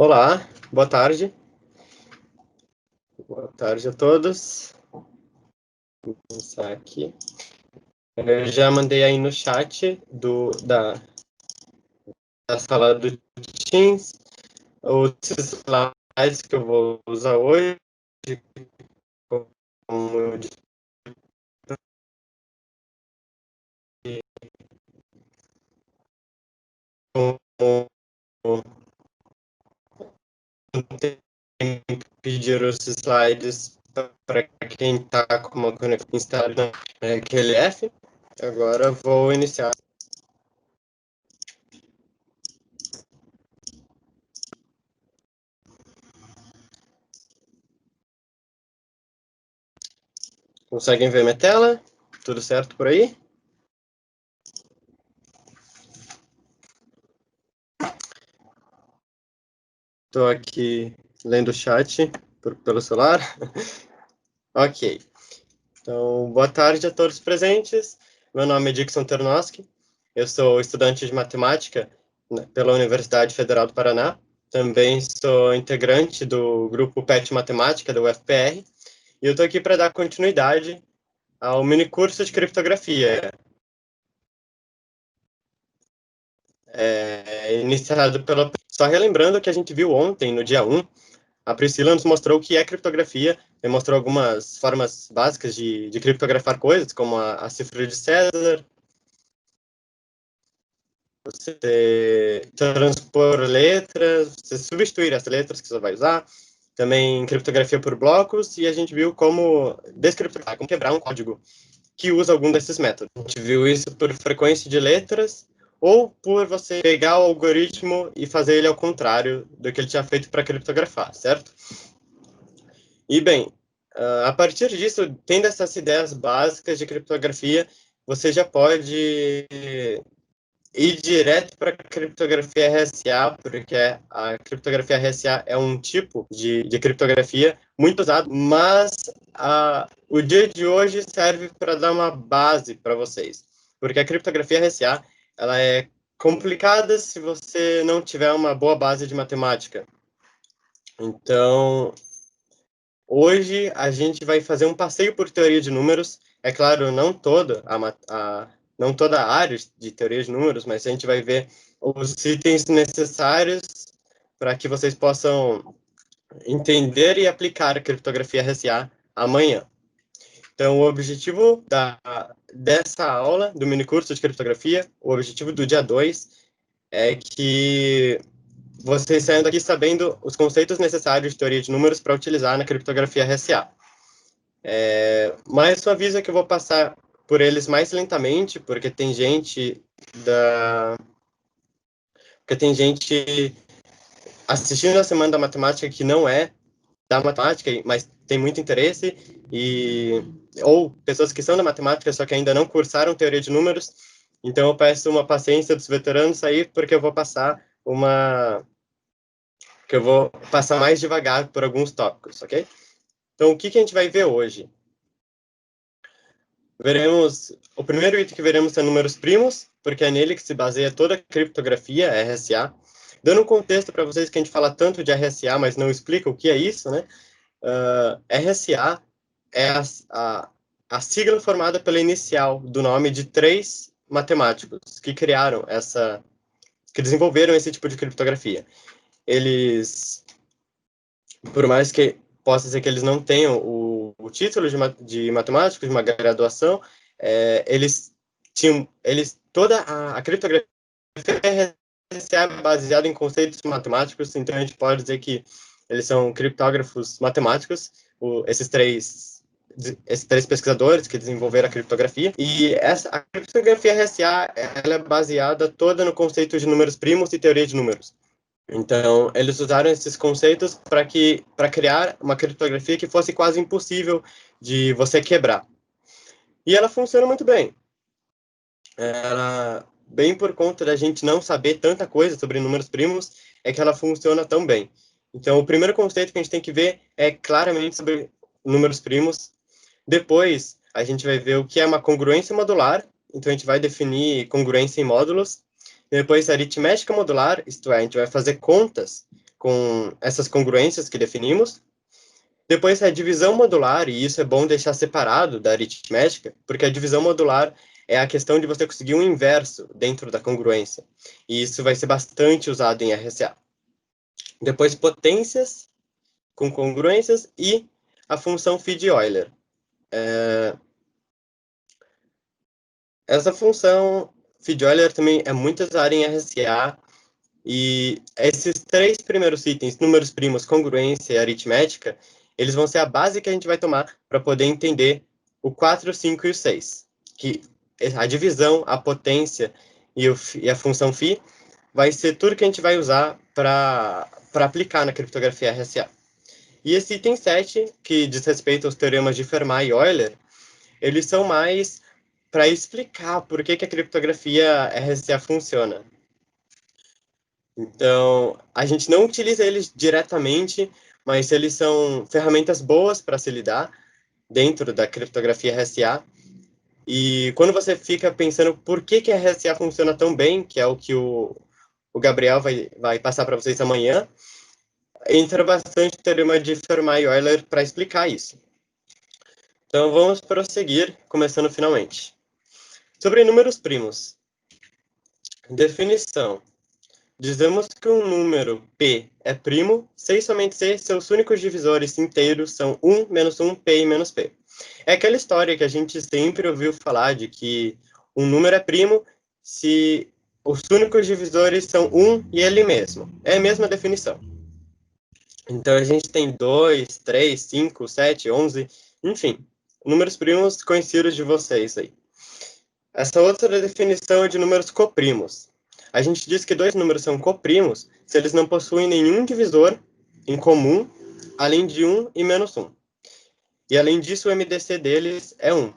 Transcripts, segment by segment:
Olá, boa tarde. Boa tarde a todos. Vou começar aqui. Eu já mandei aí no chat da sala do Teams os slides que eu vou usar hoje, como pedir os slides para quem está com uma conexão instalada na QLF. Agora vou iniciar. Conseguem ver minha tela? Tudo certo por aí? Estou aqui lendo o chat pelo celular. Ok. Então, boa tarde a todos presentes. Meu nome é Dixon Ternoski. Eu sou estudante de matemática pela Universidade Federal do Paraná. Também sou integrante do grupo PET Matemática da UFPR. E eu estou aqui para dar continuidade ao minicurso de criptografia, iniciado pela... Só relembrando que a gente viu ontem, no dia 1, a Priscila nos mostrou o que é criptografia, demonstrou algumas formas básicas de criptografar coisas, como a cifra de César, você transpor letras, você substituir as letras que você vai usar, também criptografia por blocos, e a gente viu como descriptografar, como quebrar um código que usa algum desses métodos. A gente viu isso por frequência de letras, ou por você pegar o algoritmo e fazer ele ao contrário do que ele tinha feito para criptografar, certo? E bem, a partir disso, tendo essas ideias básicas de criptografia, você já pode ir direto para a criptografia RSA, porque a criptografia RSA é um tipo de criptografia muito usado, mas o dia de hoje serve para dar uma base para vocês, porque a criptografia RSA ela é complicada se você não tiver uma boa base de matemática. Então, hoje a gente vai fazer um passeio por teoria de números. É claro, não toda a área de teoria de números, mas a gente vai ver os itens necessários para que vocês possam entender e aplicar a criptografia RSA amanhã. Então, o objetivo dessa aula, do minicurso de criptografia, o objetivo do dia 2, é que vocês saiam daqui sabendo os conceitos necessários de teoria de números para utilizar na criptografia RSA. Mas só avisa que eu vou passar por eles mais lentamente, porque tem gente assistindo a Semana da Matemática que não é da matemática, mas tem muito interesse, ou pessoas que são da matemática, só que ainda não cursaram teoria de números. Então eu peço uma paciência dos veteranos aí, porque eu vou passar mais devagar por alguns tópicos, ok? Então, o que a gente vai ver hoje? O primeiro item que veremos são números primos, porque é nele que se baseia toda a criptografia, RSA. Dando um contexto para vocês que a gente fala tanto de RSA, mas não explica o que é isso, né? RSA é a sigla formada pela inicial do nome de 3 matemáticos que que desenvolveram esse tipo de criptografia. Eles, por mais que possa ser que eles não tenham o título de matemáticos, de uma graduação, toda a criptografia é baseada em conceitos matemáticos, então a gente pode dizer que eles são criptógrafos matemáticos, esses três pesquisadores que desenvolveram a criptografia, e a criptografia RSA ela é baseada toda no conceito de números primos e teoria de números. Então, eles usaram esses conceitos para criar uma criptografia que fosse quase impossível de você quebrar. E ela funciona muito bem. Bem por conta da gente não saber tanta coisa sobre números primos, é que ela funciona tão bem. Então, o primeiro conceito que a gente tem que ver é claramente sobre números primos. Depois, a gente vai ver o que é uma congruência modular. Então, a gente vai definir congruência em módulos. Depois, aritmética modular, isto é, a gente vai fazer contas com essas congruências que definimos. Depois a divisão modular, e isso é bom deixar separado da aritmética, porque a divisão modular é a questão de você conseguir um inverso dentro da congruência. E isso vai ser bastante usado em RSA. Depois potências com congruências e a função phi de Euler. Essa função phi de Euler também é muito usada em RSA, e esses três primeiros itens, números primos, congruência e aritmética, eles vão ser a base que a gente vai tomar para poder entender o 4, o 5 e o 6. Que a divisão, a potência e a função φ vai ser tudo que a gente vai usar para aplicar na criptografia RSA. E esse item 7, que diz respeito aos teoremas de Fermat e Euler, eles são mais para explicar por que a criptografia RSA funciona. Então, a gente não utiliza eles diretamente, mas eles são ferramentas boas para se lidar dentro da criptografia RSA. E quando você fica pensando por que a RSA funciona tão bem, que é o que o Gabriel vai passar para vocês amanhã, entra bastante o teorema de Fermat e Euler para explicar isso. Então, vamos prosseguir, começando finalmente. Sobre números primos. Definição. Dizemos que um número P é primo se e somente se seus únicos divisores inteiros são 1, menos 1, P e menos P. É aquela história que a gente sempre ouviu falar de que um número é primo se os únicos divisores são 1 e ele mesmo. É a mesma definição. Então, a gente tem 2, 3, 5, 7, 11, enfim, números primos conhecidos de vocês aí. Essa outra definição é de números coprimos. A gente diz que dois números são coprimos se eles não possuem nenhum divisor em comum, além de 1 e menos 1. E além disso, o MDC deles é 1.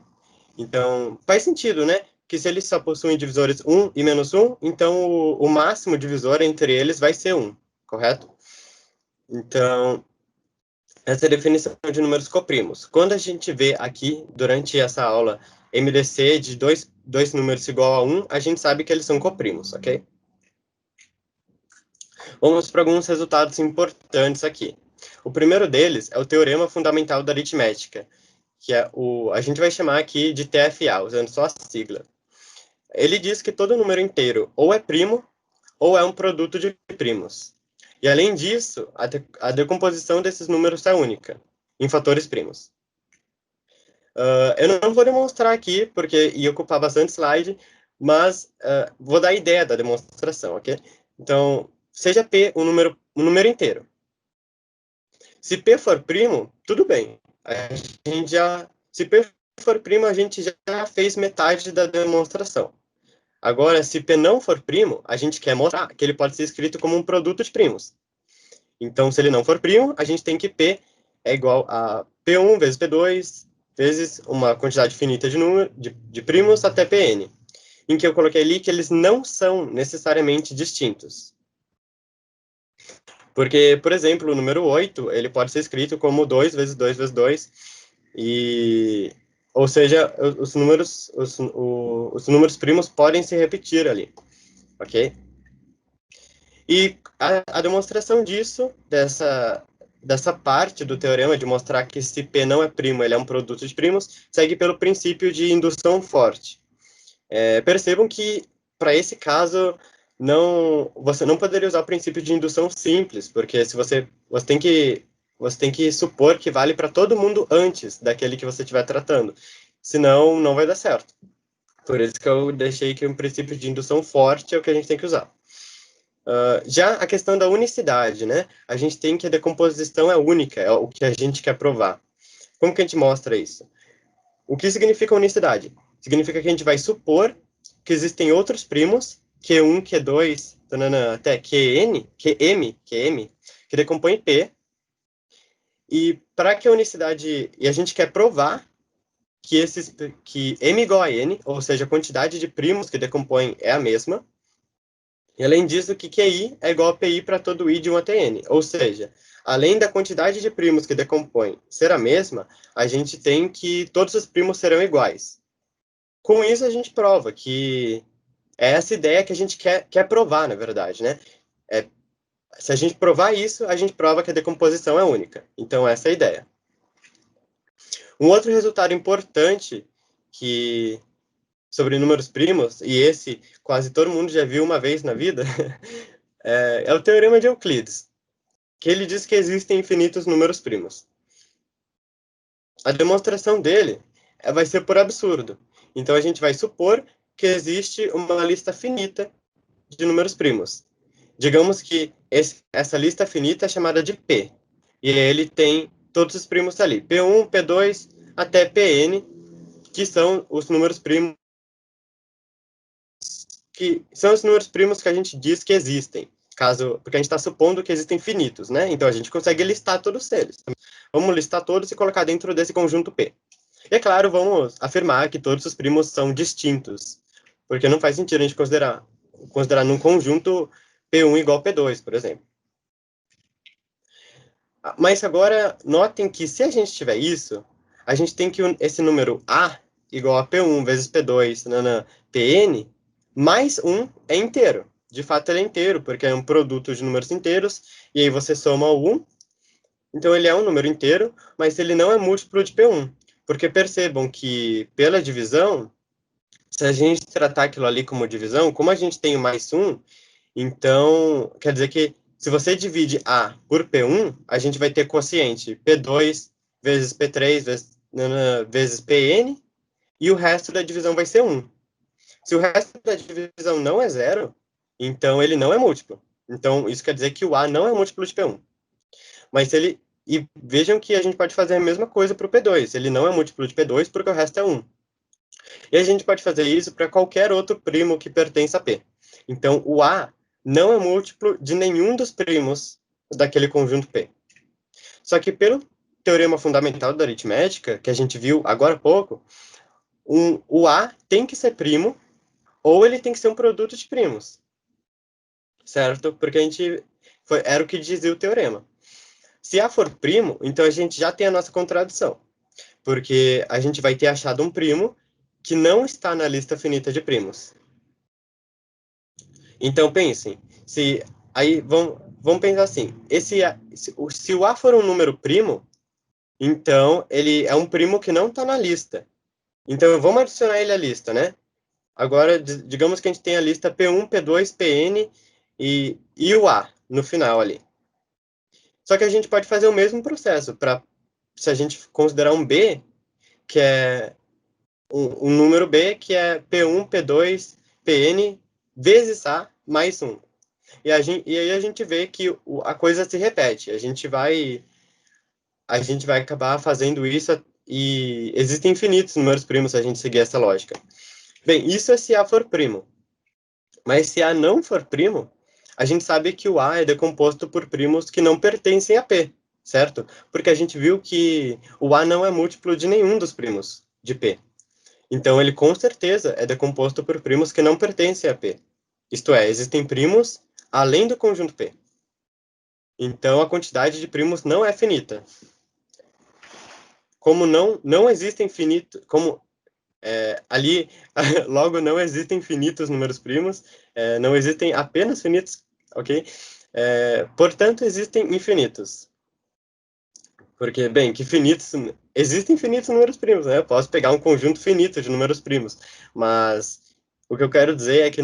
Então, faz sentido, né? Que se eles só possuem divisores 1 e menos 1, então o máximo divisor entre eles vai ser 1, correto? Então, essa é a definição de números coprimos. Quando a gente vê aqui, durante essa aula, MDC de dois números igual a 1, a gente sabe que eles são coprimos, ok? Vamos para alguns resultados importantes aqui. O primeiro deles é o teorema fundamental da aritmética, que é a gente vai chamar aqui de TFA, usando só a sigla. Ele diz que todo número inteiro ou é primo ou é um produto de primos. E além disso, a decomposição desses números é única, em fatores primos. Eu não vou demonstrar aqui, porque ia ocupar bastante slide, mas vou dar a ideia da demonstração, ok? Então, seja P um número inteiro. Se P for primo, tudo bem. Se P for primo, a gente já fez metade da demonstração. Agora, se P não for primo, a gente quer mostrar que ele pode ser escrito como um produto de primos. Então, se ele não for primo, a gente tem que P é igual a P1 vezes P2 vezes uma quantidade finita de primos até Pn, em que eu coloquei ali que eles não são necessariamente distintos. Porque, por exemplo, o número 8, ele pode ser escrito como 2 vezes 2 vezes 2, ou seja, os números primos podem se repetir ali, ok? E a demonstração dessa parte do teorema de mostrar que se P não é primo, ele é um produto de primos, segue pelo princípio de indução forte. Percebam que, para esse caso, você não poderia usar o princípio de indução simples, porque se você tem que supor que vale para todo mundo antes daquele que você estiver tratando, senão não vai dar certo. Por isso que eu deixei que um princípio de indução forte é o que a gente tem que usar. Já a questão da unicidade, né? A gente tem que a decomposição é única, é o que a gente quer provar. Como que a gente mostra isso? O que significa unicidade? Significa que a gente vai supor que existem outros primos, Q1, Q2, até Qn, Qm, que decompõem P, e para que a unicidade... E a gente quer provar que M igual a N, ou seja, a quantidade de primos que decompõem é a mesma, e além disso, que QI é igual a PI para todo I de 1 até N. Ou seja, além da quantidade de primos que decompõem ser a mesma, a gente tem que todos os primos serão iguais. Com isso, a gente prova que é essa ideia que a gente quer provar, na verdade, né? Se a gente provar isso, a gente prova que a decomposição é única. Então, essa é a ideia. Um outro resultado importante sobre números primos, e esse quase todo mundo já viu uma vez na vida, é o Teorema de Euclides, que ele diz que existem infinitos números primos. A demonstração dele vai ser por absurdo. Então, a gente vai supor que existe uma lista finita de números primos. Digamos que essa lista finita é chamada de P. E ele tem todos os primos ali, P1, P2, até Pn, que são os números primos que a gente diz que existem. Porque a gente está supondo que existem finitos, né? Então a gente consegue listar todos eles. Vamos listar todos e colocar dentro desse conjunto P. E é claro, vamos afirmar que todos os primos são distintos, porque não faz sentido a gente considerar num conjunto P1 igual a P2, por exemplo. Mas agora, notem que se a gente tiver isso, a gente tem que esse número A igual a P1 vezes P2, Pn, mais 1 é inteiro. De fato, ele é inteiro, porque é um produto de números inteiros, e aí você soma o 1, então ele é um número inteiro, mas ele não é múltiplo de P1. Porque percebam que, pela divisão, se a gente tratar aquilo ali como divisão, como a gente tem o mais 1, então quer dizer que se você divide A por P1, a gente vai ter quociente P2 vezes P3 vezes Pn, e o resto da divisão vai ser 1. Se o resto da divisão não é zero, então ele não é múltiplo. Então, isso quer dizer que o A não é múltiplo de P1. Mas se ele... E vejam que a gente pode fazer a mesma coisa para o P2. Ele não é múltiplo de P2 porque o resto é 1. E a gente pode fazer isso para qualquer outro primo que pertence a P. Então, o A não é múltiplo de nenhum dos primos daquele conjunto P. Só que pelo teorema fundamental da aritmética, que a gente viu agora há pouco, o A tem que ser primo ou ele tem que ser um produto de primos. Certo? Porque era o que dizia o teorema. Se A for primo, então a gente já tem a nossa contradição. Porque a gente vai ter achado um primo que não está na lista finita de primos. Então, pensem, aí vamos pensar assim, se o A for um número primo, então ele é um primo que não está na lista. Então, vamos adicionar ele à lista, né? Agora, digamos que a gente tem a lista P1, P2, Pn e o A no final ali. Só que a gente pode fazer o mesmo processo, se a gente considerar um B, que é um número B, que é P1, P2, Pn vezes A mais 1. E aí a gente vê que a coisa se repete. A gente vai acabar fazendo isso e existem infinitos números primos se a gente seguir essa lógica. Bem, isso é se A for primo. Mas se A não for primo, a gente sabe que o A é decomposto por primos que não pertencem a P, certo? Porque a gente viu que o A não é múltiplo de nenhum dos primos de P. Então ele com certeza é decomposto por primos que não pertencem a P. Isto é, existem primos além do conjunto P. Então a quantidade de primos não é finita. Como não existem ali logo não existem finitos números primos, não existem apenas finitos, ok? Portanto, existem infinitos. Porque, bem, existem finitos números primos, né? Eu posso pegar um conjunto finito de números primos, mas o que eu quero dizer é que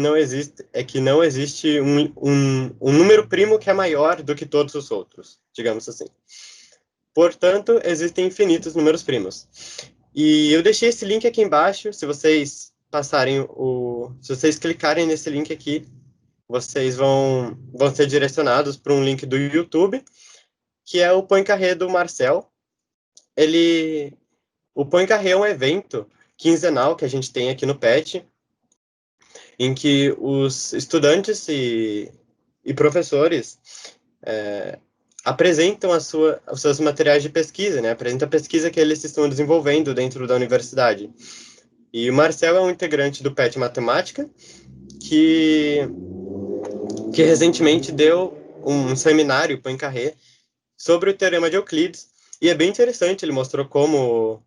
não existe um número primo que é maior do que todos os outros, digamos assim. Portanto, existem infinitos números primos. E eu deixei esse link aqui embaixo, se vocês se vocês clicarem nesse link aqui, vocês vão ser direcionados para um link do YouTube, que é o Poincaré do Marcel. O Poincaré é um evento quinzenal que a gente tem aqui no PET, em que os estudantes e professores apresentam os seus materiais de pesquisa, né? Apresentam a pesquisa que eles estão desenvolvendo dentro da universidade. E o Marcel é um integrante do PET Matemática, que recentemente deu um seminário, Poincaré, sobre o Teorema de Euclides, e é bem interessante, ele mostrou como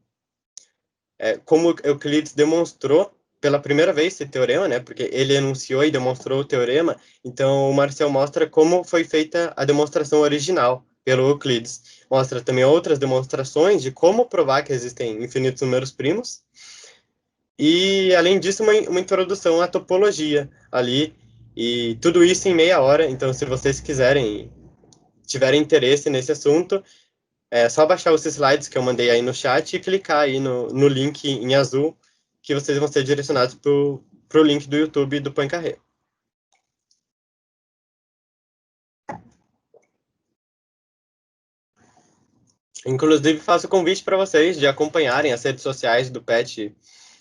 Euclides demonstrou pela primeira vez esse teorema, né? Porque ele enunciou e demonstrou o teorema. Então, o Marcel mostra como foi feita a demonstração original pelo Euclides. Mostra também outras demonstrações de como provar que existem infinitos números primos. E, além disso, uma introdução à topologia ali. E tudo isso em meia hora. Então, se vocês tiverem interesse nesse assunto, é só baixar os slides que eu mandei aí no chat e clicar aí no link em azul, que vocês vão ser direcionados para o link do YouTube do Poincaré. Inclusive, faço o convite para vocês de acompanharem as redes sociais do PET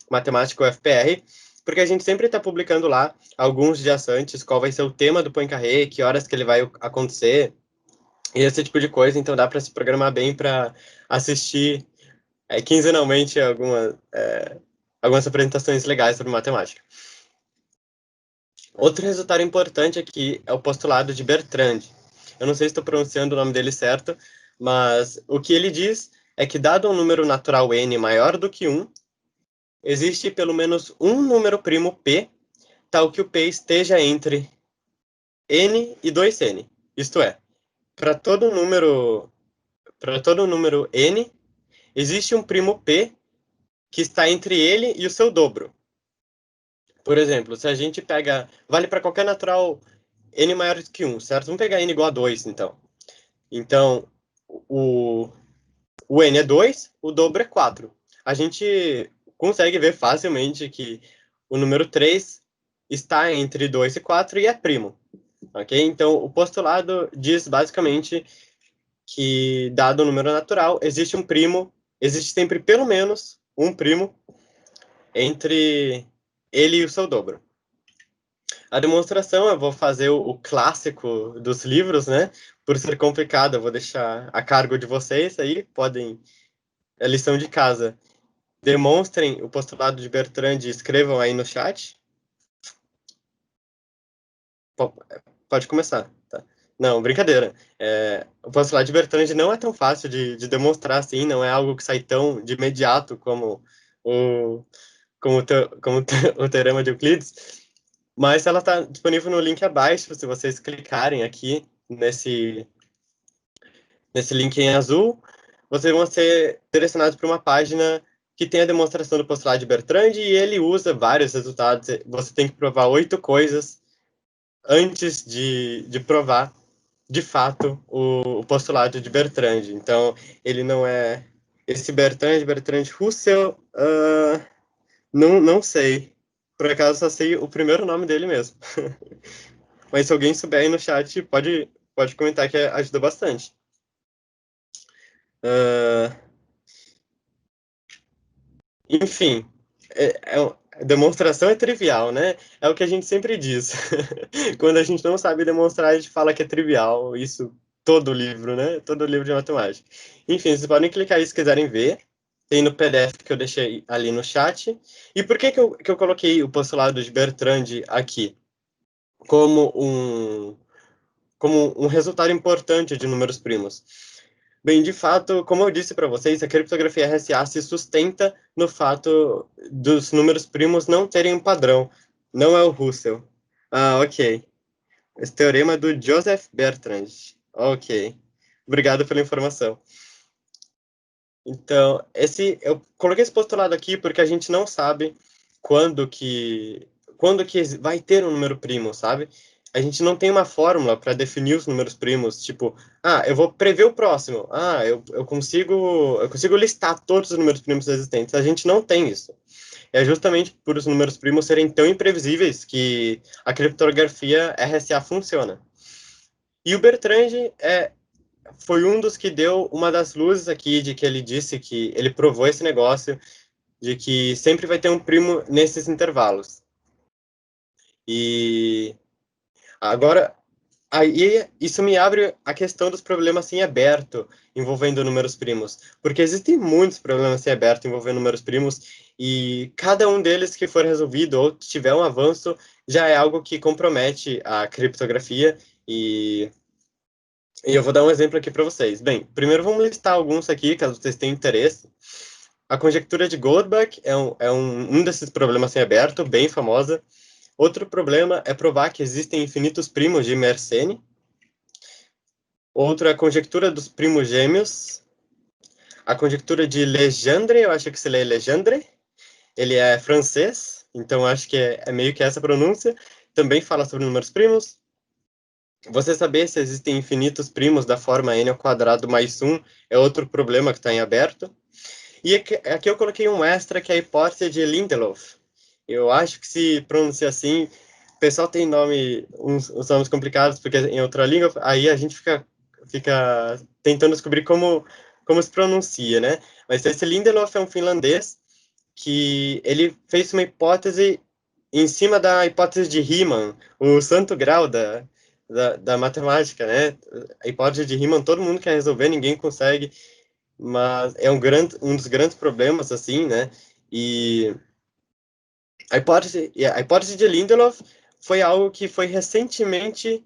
Matemático UFPR, porque a gente sempre está publicando lá alguns dias antes qual vai ser o tema do Poincaré, que horas que ele vai acontecer, e esse tipo de coisa. Então dá para se programar bem para assistir quinzenalmente algumas apresentações legais sobre matemática. Outro resultado importante aqui é o postulado de Bertrand. Eu não sei se estou pronunciando o nome dele certo, mas o que ele diz é que, dado um número natural n maior do que 1, existe pelo menos um número primo p, tal que o p esteja entre n e 2n. Isto é, para todo número n, existe um primo p que está entre ele e o seu dobro. Por exemplo, se a gente pega... Vale para qualquer natural n maior do que 1, certo? Vamos pegar n igual a 2, então. Então, o, o n é 2, o dobro é 4. A gente consegue ver facilmente que o número 3 está entre 2 e 4 e é primo. Ok? Então, o postulado diz basicamente que, dado o número natural, existe sempre pelo menos um primo entre ele e o seu dobro. A demonstração eu vou fazer o clássico dos livros, né? Por ser complicado, eu vou deixar a cargo de vocês aí, podem, é lição de casa. Demonstrem o postulado de Bertrand e escrevam aí no chat. Pode começar, tá? Não, brincadeira. O postulado de Bertrand não é tão fácil de demonstrar assim, não é algo que sai tão de imediato o, o teorema de Euclides. Mas ela está disponível no link abaixo, se vocês clicarem aqui nesse link em azul, vocês vão ser direcionados para uma página que tem a demonstração do postulado de Bertrand e ele usa vários resultados. Você tem que provar 8 coisas antes de provar, de fato, o postulado de Bertrand. Então, ele não é... Esse Bertrand Russell, não sei. Por acaso, só sei o primeiro nome dele mesmo. Mas se alguém souber aí no chat, pode comentar que ajuda bastante. Enfim, a demonstração é trivial, né? É o que a gente sempre diz. Quando a gente não sabe demonstrar, a gente fala que é trivial. Isso, todo livro, né? Todo livro de matemática. Enfim, vocês podem clicar aí se quiserem ver. Tem no PDF que eu deixei ali no chat. E por que eu coloquei o postulado de Bertrand aqui? Como um resultado importante de números primos. Bem, de fato, como eu disse para vocês, a criptografia RSA se sustenta no fato dos números primos não terem um padrão. Não é o Russell. Ah, ok. Esse teorema é do Joseph Bertrand. Ok. Obrigado pela informação. Então, eu coloquei esse postulado aqui porque a gente não sabe quando que vai ter um número primo, sabe? A gente não tem uma fórmula para definir os números primos, tipo, eu vou prever o próximo. Eu consigo listar todos os números primos existentes. A gente não tem isso. É justamente por os números primos serem tão imprevisíveis que a criptografia RSA funciona. E o Bertrand foi um dos que deu uma das luzes aqui, de que ele disse que ele provou esse negócio, de que sempre vai ter um primo nesses intervalos. E agora, aí isso me abre a questão dos problemas em aberto envolvendo números primos, porque existem muitos problemas em aberto envolvendo números primos, e cada um deles que for resolvido ou tiver um avanço já é algo que compromete a criptografia. E eu vou dar um exemplo aqui para vocês. Bem, primeiro vamos listar alguns aqui, caso vocês tenham interesse. A conjectura de Goldbach um desses problemas em aberto, bem famosa. Outro problema é provar que existem infinitos primos de Mersenne. Outro é a conjectura dos primos gêmeos. A conjectura de Legendre, eu acho que se lê Legendre. Ele é francês, então acho que é meio que essa pronúncia. Também fala sobre números primos. Você saber se existem infinitos primos da forma n ao quadrado mais 1 é outro problema que está em aberto. E aqui eu coloquei um extra, que é a hipótese de Lindelof. Eu acho que se pronuncia assim, o pessoal tem uns nomes complicados, porque em outra língua, aí a gente fica tentando descobrir como se pronuncia, né? Mas esse Lindelof é um finlandês que ele fez uma hipótese em cima da hipótese de Riemann, o santo grau da matemática, né? A hipótese de Riemann todo mundo quer resolver, ninguém consegue, mas é um dos grandes problemas, assim, né? E a hipótese de Lindelof foi algo que foi recentemente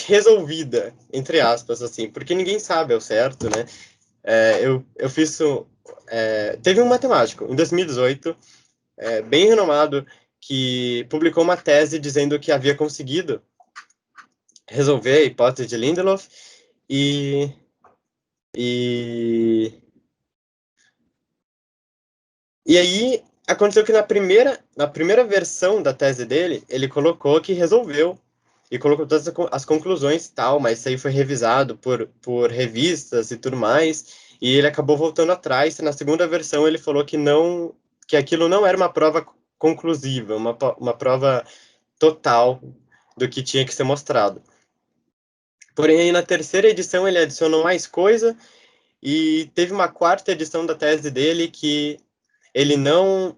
resolvida, entre aspas, assim, porque ninguém sabe ao certo, né? Eu fiz teve um matemático, em 2018, bem renomado, que publicou uma tese dizendo que havia conseguido resolver a hipótese de Lindelof e, e, e aí aconteceu que na primeira versão da tese dele, ele colocou que resolveu e colocou todas as conclusões e tal, mas isso aí foi revisado por revistas e tudo mais, e ele acabou voltando atrás. Na segunda versão ele falou que aquilo não era uma prova conclusiva, uma prova total do que tinha que ser mostrado. Porém, aí na terceira edição ele adicionou mais coisa e teve uma quarta edição da tese dele que ele não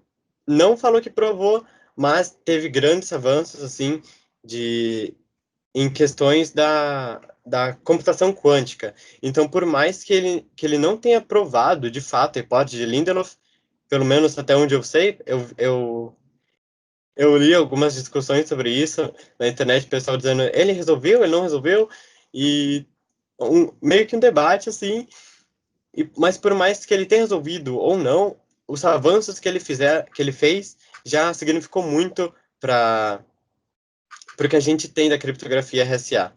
falou que provou, mas teve grandes avanços assim de em questões da computação quântica. Então, por mais que ele não tenha provado de fato a hipótese de Lindelof, pelo menos até onde eu sei, eu li algumas discussões sobre isso na internet, pessoal dizendo ele resolveu, ele não resolveu, e meio que um debate assim. Mas por mais que ele tenha resolvido ou não, os avanços que ele fez já significou muito para o que a gente tem da criptografia RSA.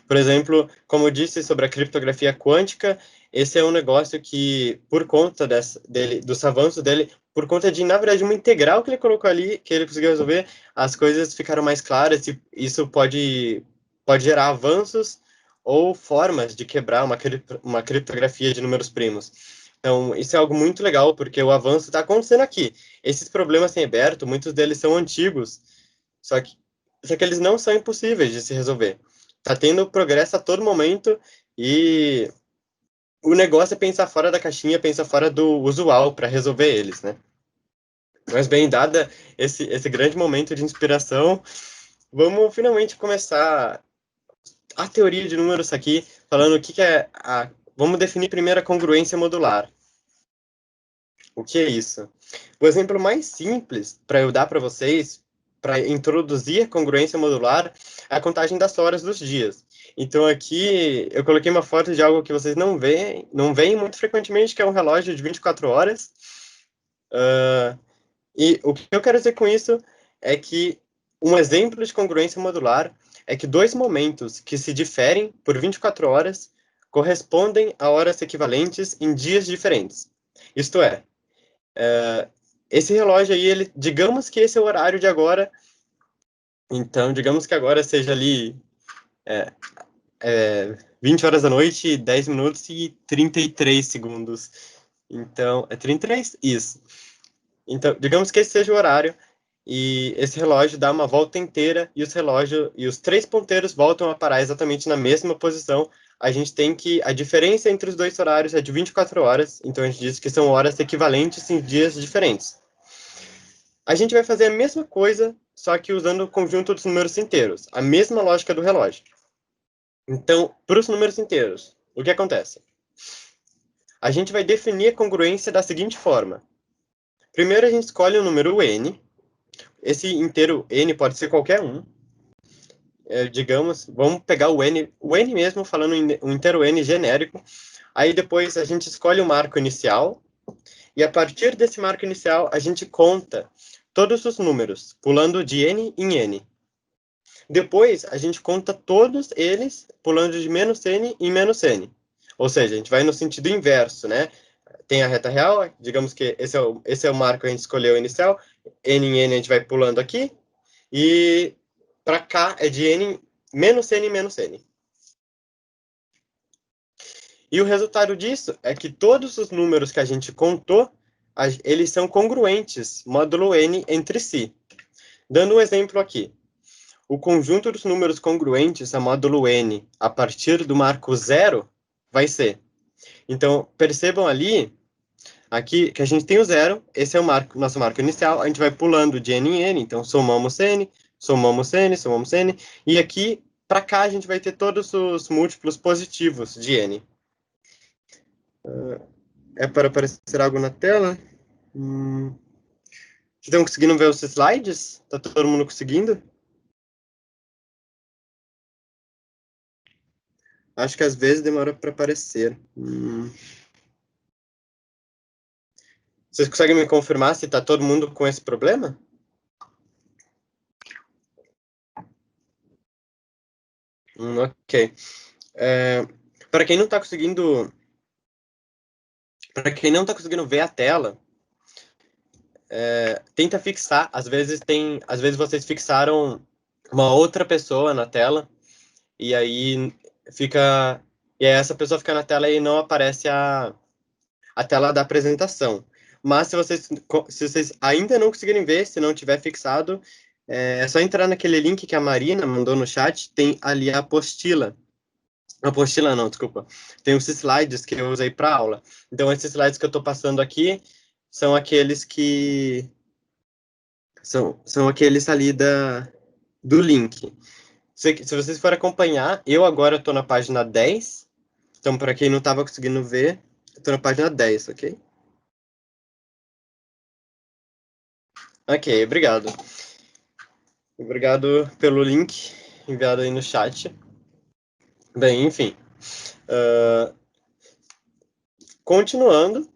Por exemplo, como eu disse sobre a criptografia quântica, esse é um negócio que, por conta dos avanços dele, por conta de, na verdade, uma integral que ele colocou ali, que ele conseguiu resolver, as coisas ficaram mais claras e isso pode gerar avanços ou formas de quebrar uma criptografia de números primos. Então, isso é algo muito legal, porque o avanço está acontecendo aqui. Esses problemas em aberto, muitos deles são antigos, só que, só que eles não são impossíveis de se resolver. Tá tendo progresso a todo momento e o negócio é pensar fora da caixinha, pensar fora do usual para resolver eles, né? Mas bem, dada esse grande momento de inspiração, vamos finalmente começar a teoria de números aqui, falando o que é Vamos definir primeiro a congruência modular. O que é isso? O exemplo mais simples para eu dar para vocês, para introduzir a congruência modular, é a contagem das horas dos dias. Então aqui eu coloquei uma foto de algo que vocês não veem muito frequentemente, que é um relógio de 24 horas. E o que eu quero dizer com isso é que um exemplo de congruência modular é que dois momentos que se diferem por 24 horas correspondem a horas equivalentes em dias diferentes. Isto é, esse relógio aí, digamos que esse é o horário de agora, então digamos que agora seja ali 20 horas da noite, 10 minutos e 33 segundos. Então, é 33? Isso. Então, digamos que esse seja o horário e esse relógio dá uma volta inteira e os três ponteiros voltam a parar exatamente na mesma posição. A gente tem que a diferença entre os dois horários é de 24 horas, então a gente diz que são horas equivalentes em dias diferentes. A gente vai fazer a mesma coisa, só que usando o conjunto dos números inteiros, a mesma lógica do relógio. Então, para os números inteiros, o que acontece? A gente vai definir a congruência da seguinte forma. Primeiro a gente escolhe o número n. Esse inteiro n pode ser qualquer um. digamos, vamos pegar o n mesmo, falando um inteiro n genérico, aí depois a gente escolhe o marco inicial, e a partir desse marco inicial, a gente conta todos os números, pulando de n em n. Depois, a gente conta todos eles, pulando de menos n em menos n. Ou seja, a gente vai no sentido inverso, né? Tem a reta real, digamos que esse é o marco que a gente escolheu inicial, n em n a gente vai pulando aqui, e para cá é de n, menos n, menos n. E o resultado disso é que todos os números que a gente contou, eles são congruentes, módulo n, entre si. Dando um exemplo aqui. O conjunto dos números congruentes a módulo n a partir do marco zero vai ser. Então, percebam ali, aqui, que a gente tem o zero, esse é o marco, nosso marco inicial, a gente vai pulando de n em n, então somamos n, somamos n, somamos n, e aqui, para cá, a gente vai ter todos os múltiplos positivos de n. É para aparecer algo na tela? Vocês estão conseguindo ver os slides? Tá todo mundo conseguindo? Acho que às vezes demora para aparecer. Vocês conseguem me confirmar se está todo mundo com esse problema? Ok. Para quem não está conseguindo, para quem não está conseguindo ver a tela, tenta fixar. Às vezes vocês fixaram uma outra pessoa na tela e aí essa pessoa fica na tela e não aparece a tela da apresentação. Mas se vocês ainda não conseguirem ver, se não tiver fixado, é só entrar naquele link que a Marina mandou no chat, tem ali a apostila. Apostila não, desculpa. Tem os slides que eu usei para aula. Então, esses slides que eu estou passando aqui são aqueles que... São aqueles ali do link. Se vocês forem acompanhar, eu agora estou na página 10. Então, para quem não estava conseguindo ver, estou na página 10, ok? Ok, obrigado. Obrigado pelo link enviado aí no chat. Bem, enfim. Continuando,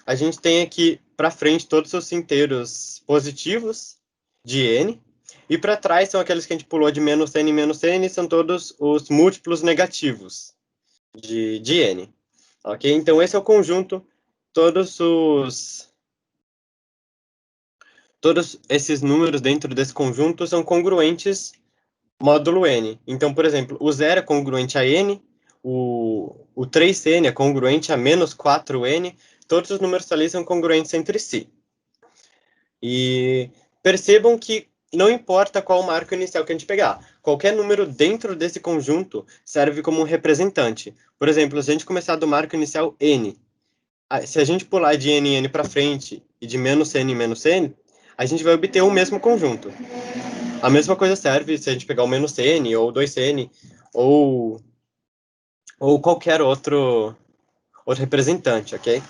a gente tem aqui para frente todos os inteiros positivos de n, e para trás são aqueles que a gente pulou de menos n, são todos os múltiplos negativos de n. Ok? Então, esse é o conjunto, todos esses números dentro desse conjunto são congruentes módulo n. Então, por exemplo, o 0 é congruente a n, o 3n é congruente a menos 4n, todos os números ali são congruentes entre si. E percebam que não importa qual marco inicial que a gente pegar, qualquer número dentro desse conjunto serve como um representante. Por exemplo, se a gente começar do marco inicial n, se a gente pular de n em n para frente e de menos n em menos n, a gente vai obter o mesmo conjunto. A mesma coisa serve se a gente pegar o menos n, ou 2n, ou qualquer outro representante, ok?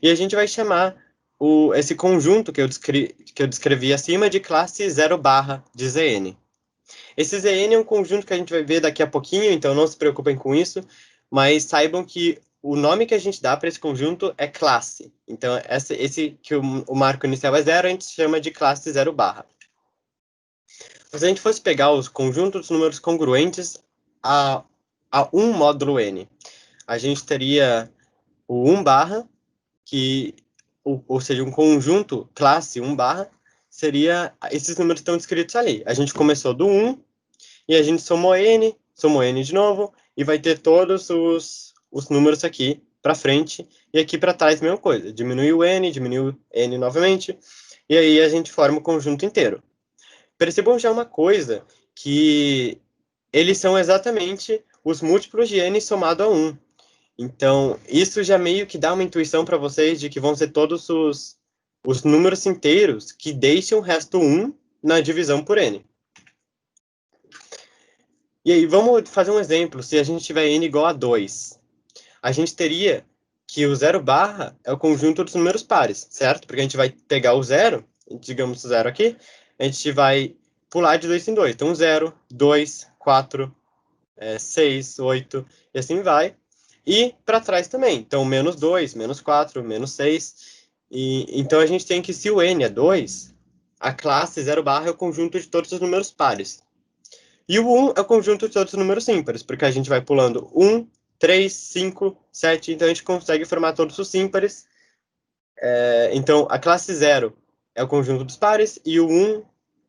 E a gente vai chamar esse conjunto que eu descrevi acima de classe 0 barra de Zn. Esse Zn é um conjunto que a gente vai ver daqui a pouquinho, então não se preocupem com isso, mas saibam que o nome que a gente dá para esse conjunto é classe. Então, esse que o marco inicial é 0, a gente chama de classe 0 barra. Se a gente fosse pegar os conjuntos dos números congruentes a 1 módulo n, a gente teria o 1 barra, ou seja, um conjunto classe 1 barra, esses números estão descritos ali. A gente começou do 1, e a gente somou n de novo, e vai ter todos os números aqui para frente, e aqui para trás, mesma coisa. Diminuiu n novamente, e aí a gente forma o conjunto inteiro. Percebam já uma coisa, que eles são exatamente os múltiplos de n somado a 1. Então, isso já meio que dá uma intuição para vocês de que vão ser todos os números inteiros que deixam o resto 1 na divisão por n. E aí, vamos fazer um exemplo. Se a gente tiver n igual a 2, a gente teria que o 0 barra é o conjunto dos números pares, certo? Porque a gente vai pegar o 0, digamos o 0 aqui, a gente vai pular de 2 em 2. Então, 0, 2, 4, 6, 8, e assim vai. E para trás também. Então, menos 2, menos 4, menos 6. Então, a gente tem que, se o n é 2, a classe 0 barra é o conjunto de todos os números pares. E o 1 é o conjunto de todos os números ímpares, porque a gente vai pulando 1, 3, 5, 7, então a gente consegue formar todos os ímpares. Então, a classe 0 é o conjunto dos pares, e o 1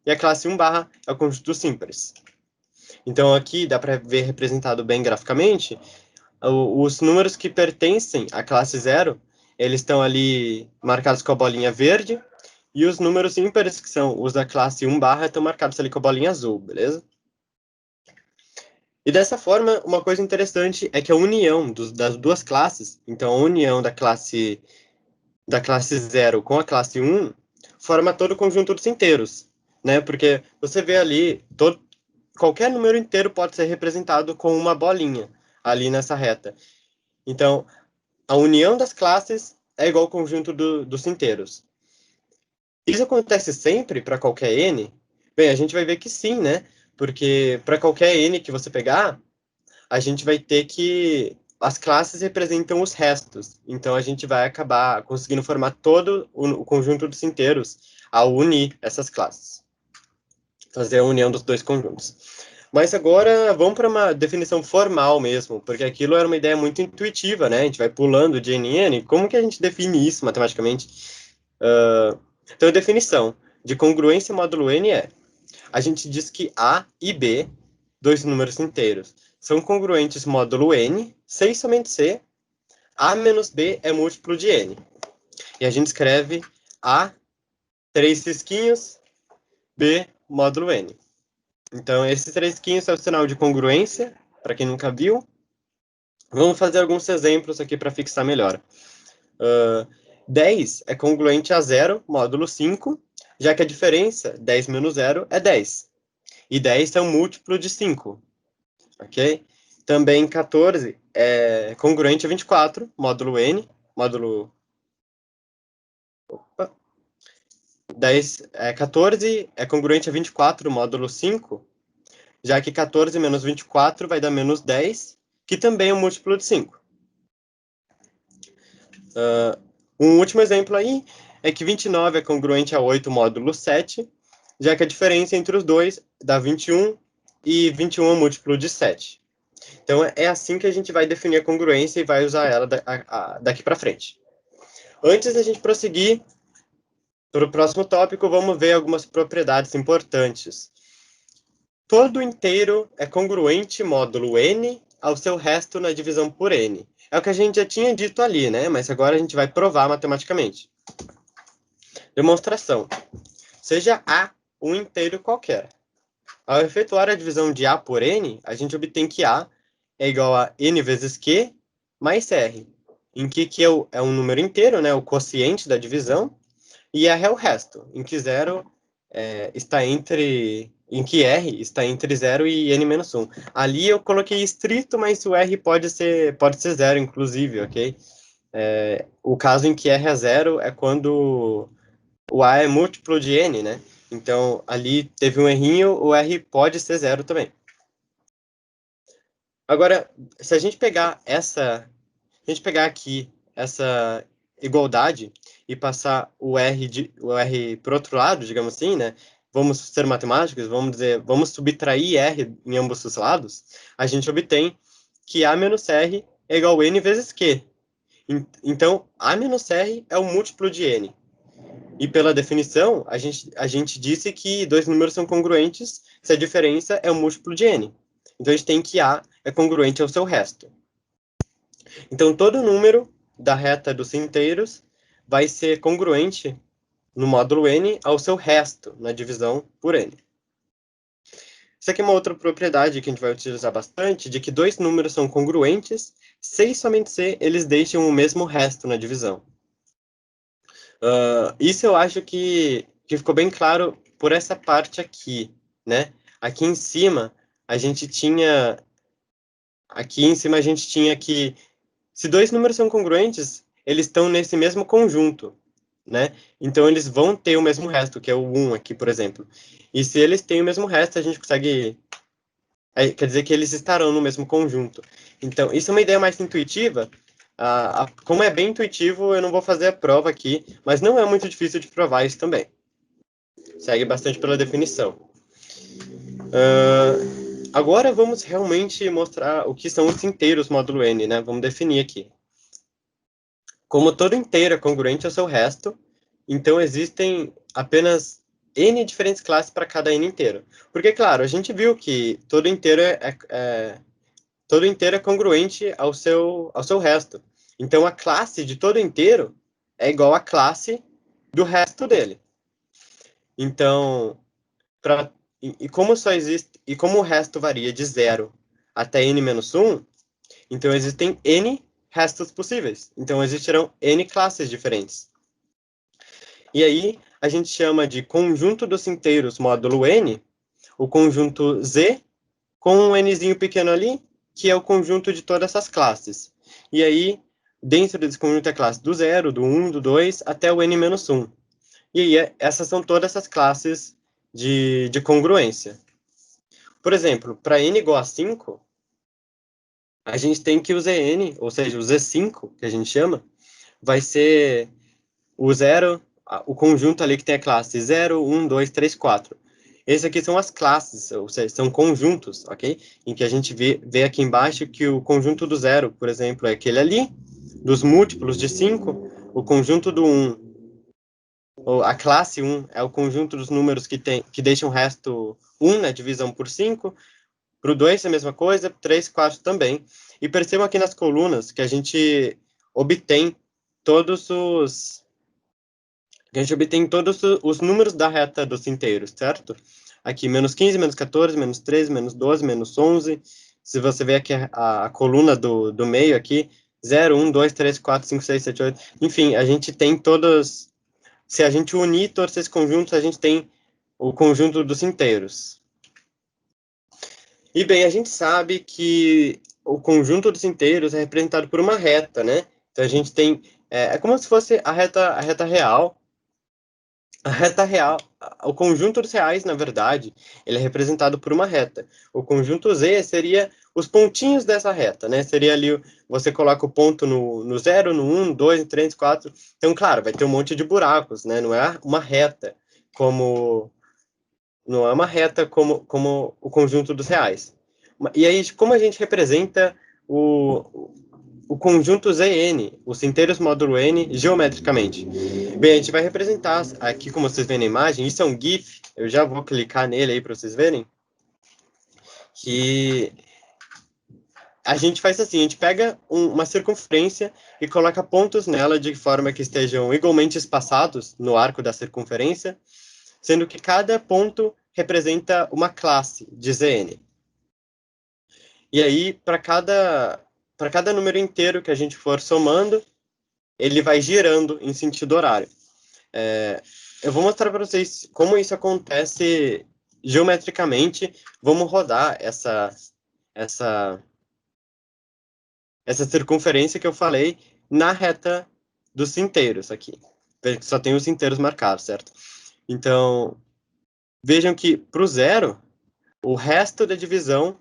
e a classe 1 barra é o conjunto dos ímpares. Então, aqui dá para ver representado bem graficamente, os números que pertencem à classe 0, eles estão ali marcados com a bolinha verde, e os números ímpares, que são os da classe 1 barra, estão marcados ali com a bolinha azul, beleza? E dessa forma, uma coisa interessante é que a união das duas classes, então a união da classe 0 com a classe 1, forma todo o conjunto dos inteiros, né? Porque você vê ali, qualquer número inteiro pode ser representado com uma bolinha ali nessa reta. Então, a união das classes é igual ao conjunto dos inteiros. Isso acontece sempre para qualquer n? Bem, a gente vai ver que sim, né? Porque para qualquer n que você pegar, a gente vai ter que... As classes representam os restos. Então, a gente vai acabar conseguindo formar todo o conjunto dos inteiros ao unir essas classes. Fazer a união dos dois conjuntos. Mas agora, vamos para uma definição formal mesmo, porque aquilo era uma ideia muito intuitiva, né? A gente vai pulando de n em n. Como que a gente define isso matematicamente? Então, a definição de congruência módulo n é: a gente diz que A e B, dois números inteiros, são congruentes módulo n, C e somente C. A menos B é múltiplo de n. E a gente escreve A, 3 risquinhos, B, módulo n. Então, esses 3 risquinhos é o sinal de congruência, para quem nunca viu. Vamos fazer alguns exemplos aqui para fixar melhor. 10 é congruente a 0, módulo 5, já que a diferença, 10 menos 0, é 10. E 10 é um múltiplo de 5, ok? Também 14 é congruente a 24, módulo n, módulo... Opa. 14 é congruente a 24, módulo 5, já que 14 menos 24 vai dar menos 10, que também é um múltiplo de 5. Um último exemplo aí é que 29 é congruente a 8, módulo 7, já que a diferença entre os dois dá 21, e 21 é um múltiplo de 7. Então, é assim que a gente vai definir a congruência e vai usar ela daqui para frente. Antes da gente prosseguir para o próximo tópico, vamos ver algumas propriedades importantes. Todo inteiro é congruente módulo n ao seu resto na divisão por n. É o que a gente já tinha dito ali, né? Mas agora a gente vai provar matematicamente. Demonstração. Seja A um inteiro qualquer. Ao efetuar a divisão de A por n, a gente obtém que A é igual a n vezes Q mais R, em que Q é um número inteiro, né, o quociente da divisão, e R é o resto, em que em que R está entre 0 e n menos 1. Ali eu coloquei estrito, mas o R pode ser 0, inclusive, ok? O caso em que R é 0 é quando o A é múltiplo de n, né? Então, ali teve um errinho, o R pode ser 0 também. Agora, se a gente pegar aqui essa igualdade e passar o R para o outro lado, digamos assim, né? Vamos ser matemáticos, vamos dizer, vamos subtrair R em ambos os lados, a gente obtém que A menos R é igual a N vezes Q. Então, A menos R é o múltiplo de N. E pela definição, a gente disse que dois números são congruentes se a diferença é o múltiplo de N. Então, a gente tem que A é congruente ao seu resto. Então, todo número da reta dos inteiros vai ser congruente no módulo n ao seu resto, na divisão por n. Isso aqui é uma outra propriedade que a gente vai utilizar bastante, de que dois números são congruentes se e somente se eles deixam o mesmo resto na divisão. Isso eu acho que ficou bem claro por essa parte aqui, né? Aqui em cima, a gente tinha que, se dois números são congruentes, eles estão nesse mesmo conjunto. né? Então eles vão ter o mesmo resto, que é o 1 aqui, por exemplo. E se eles têm o mesmo resto, a gente consegue... quer dizer que eles estarão no mesmo conjunto. Então, isso é uma ideia mais intuitiva. Como é bem intuitivo, eu não vou fazer a prova aqui, mas não é muito difícil de provar isso também. Segue bastante pela definição. Agora vamos realmente mostrar o que são os inteiros módulo n, né? Vamos definir aqui. Como todo inteiro é congruente ao seu resto, então existem apenas n diferentes classes para cada n inteiro. Porque, claro, a gente viu que todo inteiro é congruente ao seu resto. Então, a classe de todo inteiro é igual à classe do resto dele. Então, como só existe, e como o resto varia de 0 até n-1, então existem n restos possíveis. Então, existirão n classes diferentes. E aí, a gente chama de conjunto dos inteiros módulo n, o conjunto z, com um nzinho pequeno ali, que é o conjunto de todas essas classes. E aí, dentro desse conjunto é a classe do 0, do 1, do 2, até o n-1. E aí, essas são todas essas classes de congruência. Por exemplo, para n igual a 5, a gente tem que o zn, ou seja, o z5, que a gente chama, vai ser o 0, o conjunto ali que tem a classe 0, 1, 2, 3, 4. Esses aqui são as classes, ou seja, são conjuntos, ok? Em que a gente vê aqui embaixo que o conjunto do 0, por exemplo, é aquele ali, dos múltiplos de 5, o conjunto do 1, ou a classe 1 é o conjunto dos números que deixam o resto 1 na divisão por 5, para o 2 é a mesma coisa, 3, 4 também. E percebam aqui nas colunas que a gente obtém todos os números da reta dos inteiros, certo? Aqui, menos 15, menos 14, menos 13, menos 12, menos 11. Se você ver aqui a coluna do meio aqui, 0, 1, 2, 3, 4, 5, 6, 7, 8. Enfim, a gente tem todos... Se a gente unir todos esses conjuntos, a gente tem o conjunto dos inteiros. E bem, a gente sabe que o conjunto dos inteiros é representado por uma reta, né? Então a gente tem... É como se fosse a reta real. A reta real, o conjunto dos reais, na verdade, ele é representado por uma reta. O conjunto Z seria os pontinhos dessa reta, né? Seria ali, você coloca o ponto no 0, no 1, 2, 3, 4. Então, claro, vai ter um monte de buracos, né? Não é uma reta como como o conjunto dos reais. E aí, como a gente representa o conjunto Zn, os inteiros módulo n, geometricamente? Bem, a gente vai representar aqui, como vocês veem na imagem, isso é um GIF, eu já vou clicar nele aí para vocês verem, que a gente faz assim, a gente pega uma circunferência e coloca pontos nela de forma que estejam igualmente espaçados no arco da circunferência, sendo que cada ponto representa uma classe de Zn. E aí, para cada número inteiro que a gente for somando, ele vai girando em sentido horário. Eu vou mostrar para vocês como isso acontece geometricamente. Vamos rodar essa, essa circunferência que eu falei na reta dos inteiros aqui. Veja que só tem os inteiros marcados, certo? Então, vejam que para o zero, o resto da divisão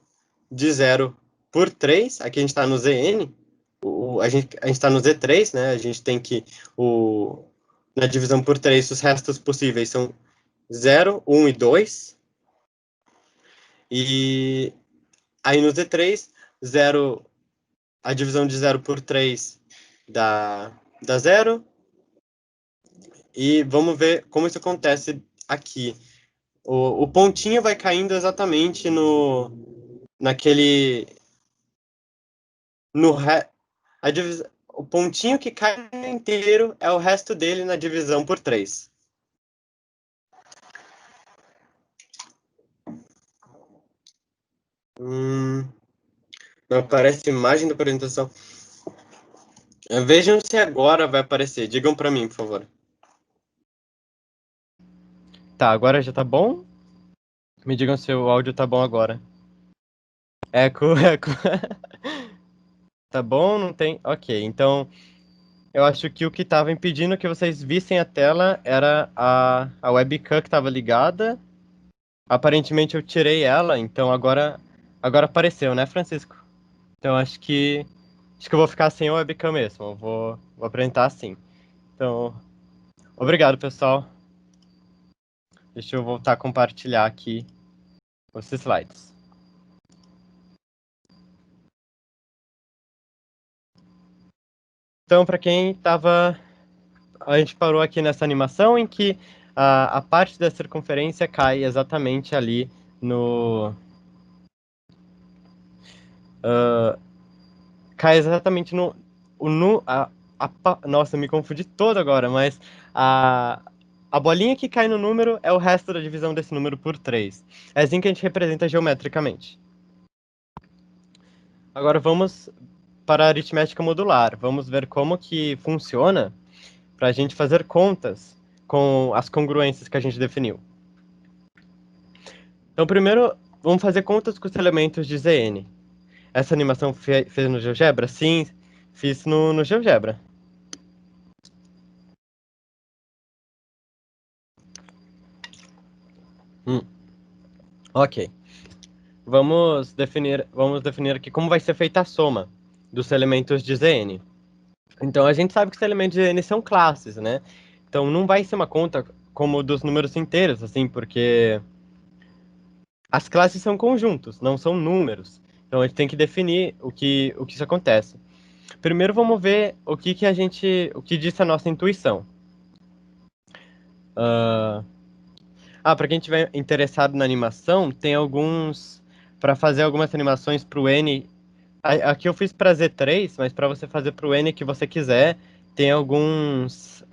de 0 por 3, aqui a gente está no Zn, a gente está no Z3, né? A gente tem que, na divisão por 3, os restos possíveis são 0, 1 e 2. E aí no Z3, 0, a divisão de 0 por 3 dá 0. E vamos ver como isso acontece aqui. O pontinho vai caindo exatamente naquele... No, o pontinho que cai inteiro é o resto dele na divisão por 3. Não aparece imagem da apresentação. Vejam se agora vai aparecer. Digam para mim, por favor. Tá, agora já tá bom? Me digam se o áudio tá bom agora. Eco, eco. Tá bom? Não tem? Ok, então Eu acho que o que estava impedindo que vocês vissem a tela era a webcam que estava ligada. Aparentemente eu tirei ela, então agora apareceu, né, Francisco? Então acho que eu vou ficar sem a webcam mesmo. Eu vou apresentar assim. Então, obrigado, pessoal. Deixa eu voltar a compartilhar aqui os slides. Então, para quem estava, a gente parou aqui nessa animação em que a parte da circunferência cai exatamente ali no cai exatamente no o nu nossa, me confundi todo agora, mas a a bolinha que cai no número é o resto da divisão desse número por 3. É assim que a gente representa geometricamente. Agora vamos para a aritmética modular. Vamos ver como que funciona para a gente fazer contas com as congruências que a gente definiu. Então, primeiro, vamos fazer contas com os elementos de Zn. Essa animação fez no GeoGebra? Sim, fiz no GeoGebra. Ok. Vamos definir aqui como vai ser feita a soma dos elementos de Zn. Então, a gente sabe que os elementos de Zn são classes, né? Então, não vai ser uma conta como dos números inteiros, assim, porque as classes são conjuntos, não são números. Então, a gente tem que definir o que isso acontece. Primeiro, vamos ver o que disse a nossa intuição. Para quem estiver interessado na animação, tem alguns para fazer algumas animações para o N. Aqui eu fiz para Z3, mas para você fazer para o N que você quiser, tem alguns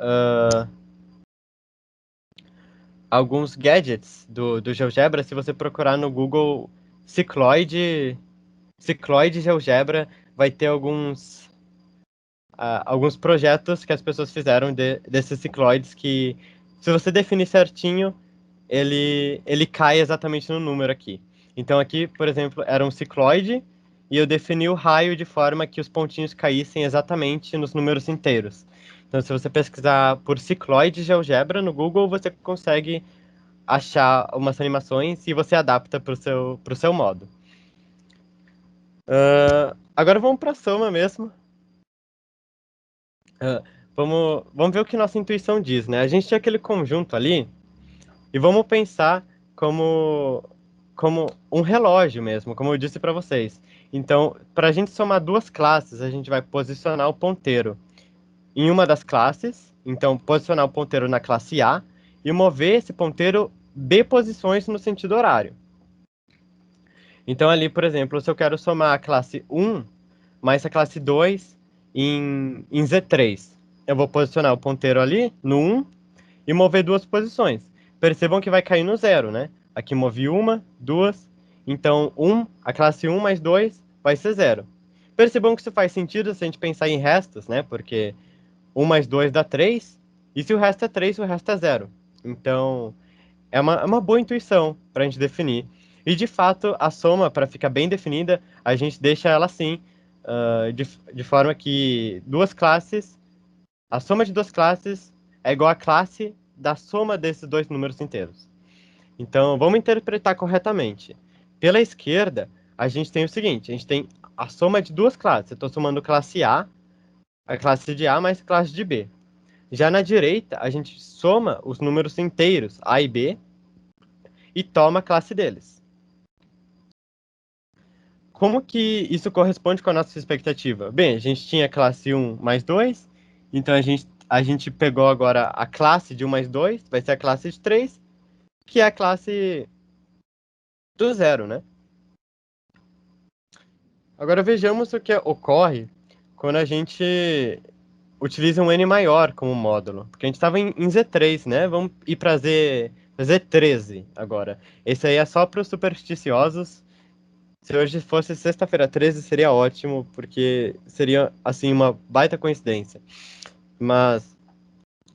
gadgets do GeoGebra. Se você procurar no Google Cicloide GeoGebra, vai ter alguns projetos que as pessoas fizeram desses cicloides que, se você definir certinho, ele cai exatamente no número aqui. Então aqui, por exemplo, era um cicloide e eu defini o raio de forma que os pontinhos caíssem exatamente nos números inteiros. Então, se você pesquisar por cicloide GeoGebra no Google, você consegue achar umas animações e você adapta para o seu modo. Agora vamos para a soma mesmo. Vamos ver o que nossa intuição diz, né? A gente tinha aquele conjunto ali e vamos pensar como um relógio mesmo, como eu disse para vocês. Então, para a gente somar duas classes, a gente vai posicionar o ponteiro em uma das classes, então posicionar o ponteiro na classe A e mover esse ponteiro B posições no sentido horário. Então, ali, por exemplo, se eu quero somar a classe 1 mais a classe 2 em Z3, eu vou posicionar o ponteiro ali no 1 e mover duas posições. Percebam que vai cair no zero, né? Aqui movi uma, duas, então a classe 1 mais 2 vai ser zero. Percebam que isso faz sentido se a gente pensar em restos, né? Porque 1 mais 2 dá 3, e se o resto é 3, o resto é zero. Então, é uma boa intuição para a gente definir. E, de fato, a soma, para ficar bem definida, a gente deixa ela assim, de forma que a soma de duas classes é igual à classe da soma desses dois números inteiros. Então, vamos interpretar corretamente. Pela esquerda, a gente tem o seguinte: a gente tem a soma de duas classes. Eu estou somando a classe de A mais a classe de B. Já na direita, a gente soma os números inteiros, A e B, e toma a classe deles. Como que isso corresponde com a nossa expectativa? Bem, a gente tinha classe 1 mais 2, então a gente pegou agora a classe de 1 mais 2, vai ser a classe de 3, que é a classe do zero, né? Agora vejamos o que ocorre quando a gente utiliza um n maior como módulo, porque a gente estava em Z3, né? Vamos ir para Z13 agora. Esse aí é só para os supersticiosos. Se hoje fosse sexta-feira 13, seria ótimo, porque seria, assim, uma baita coincidência. Mas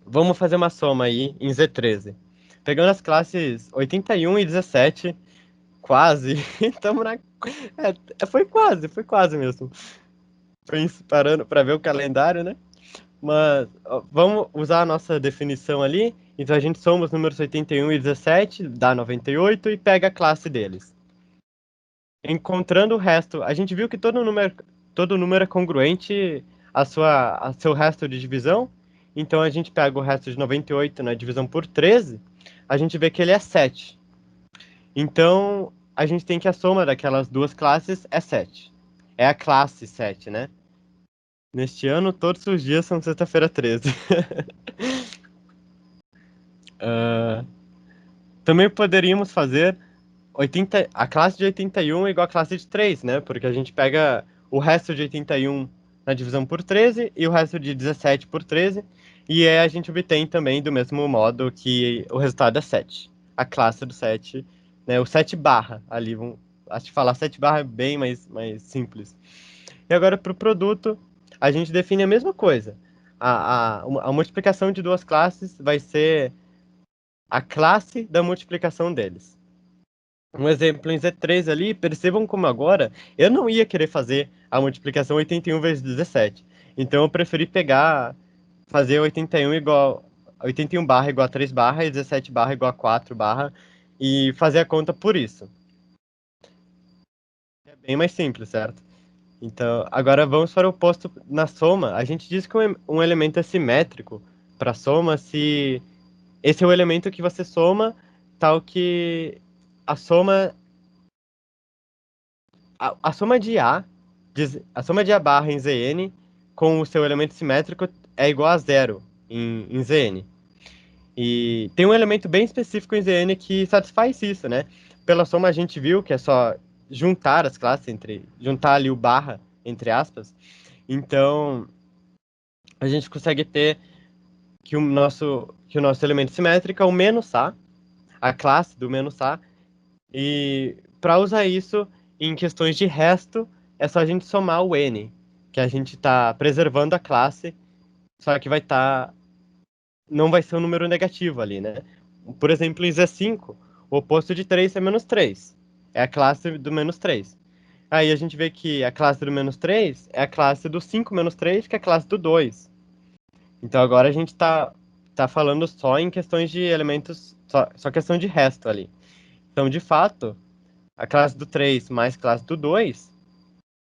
vamos fazer uma soma aí em Z13. Pegando as classes 81 e 17, quase, estamos na... foi quase mesmo. Parando para ver o calendário, né? Mas ó, vamos usar a nossa definição ali. Então a gente soma os números 81 e 17, dá 98 e pega a classe deles. Encontrando o resto, a gente viu que todo número é congruente a seu resto de divisão. Então a gente pega o resto de 98 na divisão por 13, a gente vê que ele é 7. Então a gente tem que a soma daquelas duas classes é 7. É a classe 7, né? Neste ano, todos os dias são sexta-feira 13. Ah, também poderíamos fazer a classe de 81 igual a classe de 3, né? Porque a gente pega o resto de 81 na divisão por 13 e o resto de 17 por 13, e aí a gente obtém também do mesmo modo que o resultado é 7. A classe do 7, né? O 7 barra ali, acho que falar 7 barra é bem mais simples. E agora para o produto, a gente define a mesma coisa. A multiplicação de duas classes vai ser a classe da multiplicação deles. Um exemplo em Z3 ali, percebam como agora eu não ia querer fazer a multiplicação 81 vezes 17. Então eu preferi fazer 81 igual 81 barra igual a 3 barra e 17 barra igual a 4 barra e fazer a conta por isso. É bem mais simples, certo? Então, agora vamos para o oposto na soma. A gente diz que um elemento é simétrico para soma se esse é o elemento que você soma, tal que a soma a soma de a soma de A barra em Zn com o seu elemento simétrico é igual a zero em Zn. E tem um elemento bem específico em Zn que satisfaz isso, né? Pela soma a gente viu que é só juntar as classes, juntar ali o barra, entre aspas. Então, a gente consegue ter que o nosso elemento simétrico é o menos a classe do menos A. E para usar isso em questões de resto, é só a gente somar o n, que a gente está preservando a classe, só que não vai ser um número negativo ali, né? Por exemplo, em Z5, o oposto de 3 é menos 3. É a classe do menos 3. Aí a gente vê que a classe do menos 3 é a classe do 5 menos 3, que é a classe do 2. Então agora a gente tá falando só em questões de elementos, só questão de resto ali. Então, de fato, a classe do 3 mais classe do 2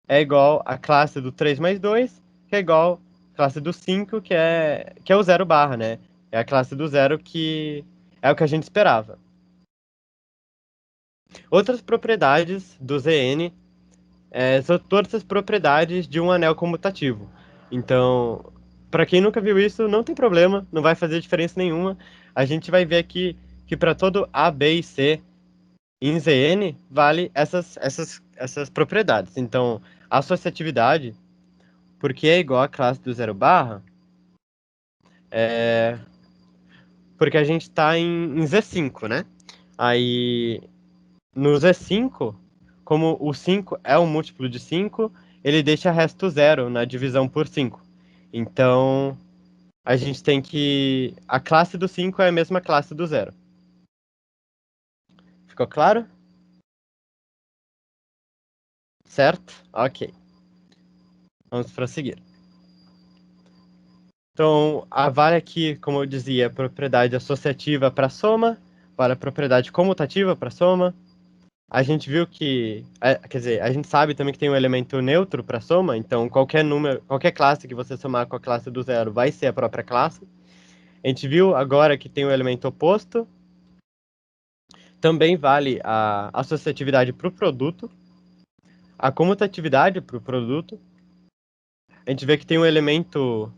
é igual a classe do 3 mais 2, que é igual a classe do 5, que é o zero barra, né? É a classe do zero que é o que a gente esperava. Outras propriedades do Zn são todas as propriedades de um anel comutativo. Então, para quem nunca viu isso, não tem problema, não vai fazer diferença nenhuma. A gente vai ver aqui que para todo A, B e C em Zn vale essas propriedades. Então, associatividade, porque é igual à classe do zero barra, é porque a gente está em Z5, né? Aí, no Z5, como o 5 é um múltiplo de 5, ele deixa resto zero na divisão por 5. Então, a gente tem que... A classe do 5 é a mesma classe do zero. Ficou claro? Certo? Ok. Vamos prosseguir. Então, vale aqui, como eu dizia, propriedade associativa para soma, vale a propriedade comutativa para soma. A gente viu quer dizer, a gente sabe também que tem um elemento neutro para soma, então qualquer número, qualquer classe que você somar com a classe do zero vai ser a própria classe. A gente viu agora que tem um elemento oposto. Também vale a associatividade para o produto, a comutatividade para o produto. A gente vê que tem um elemento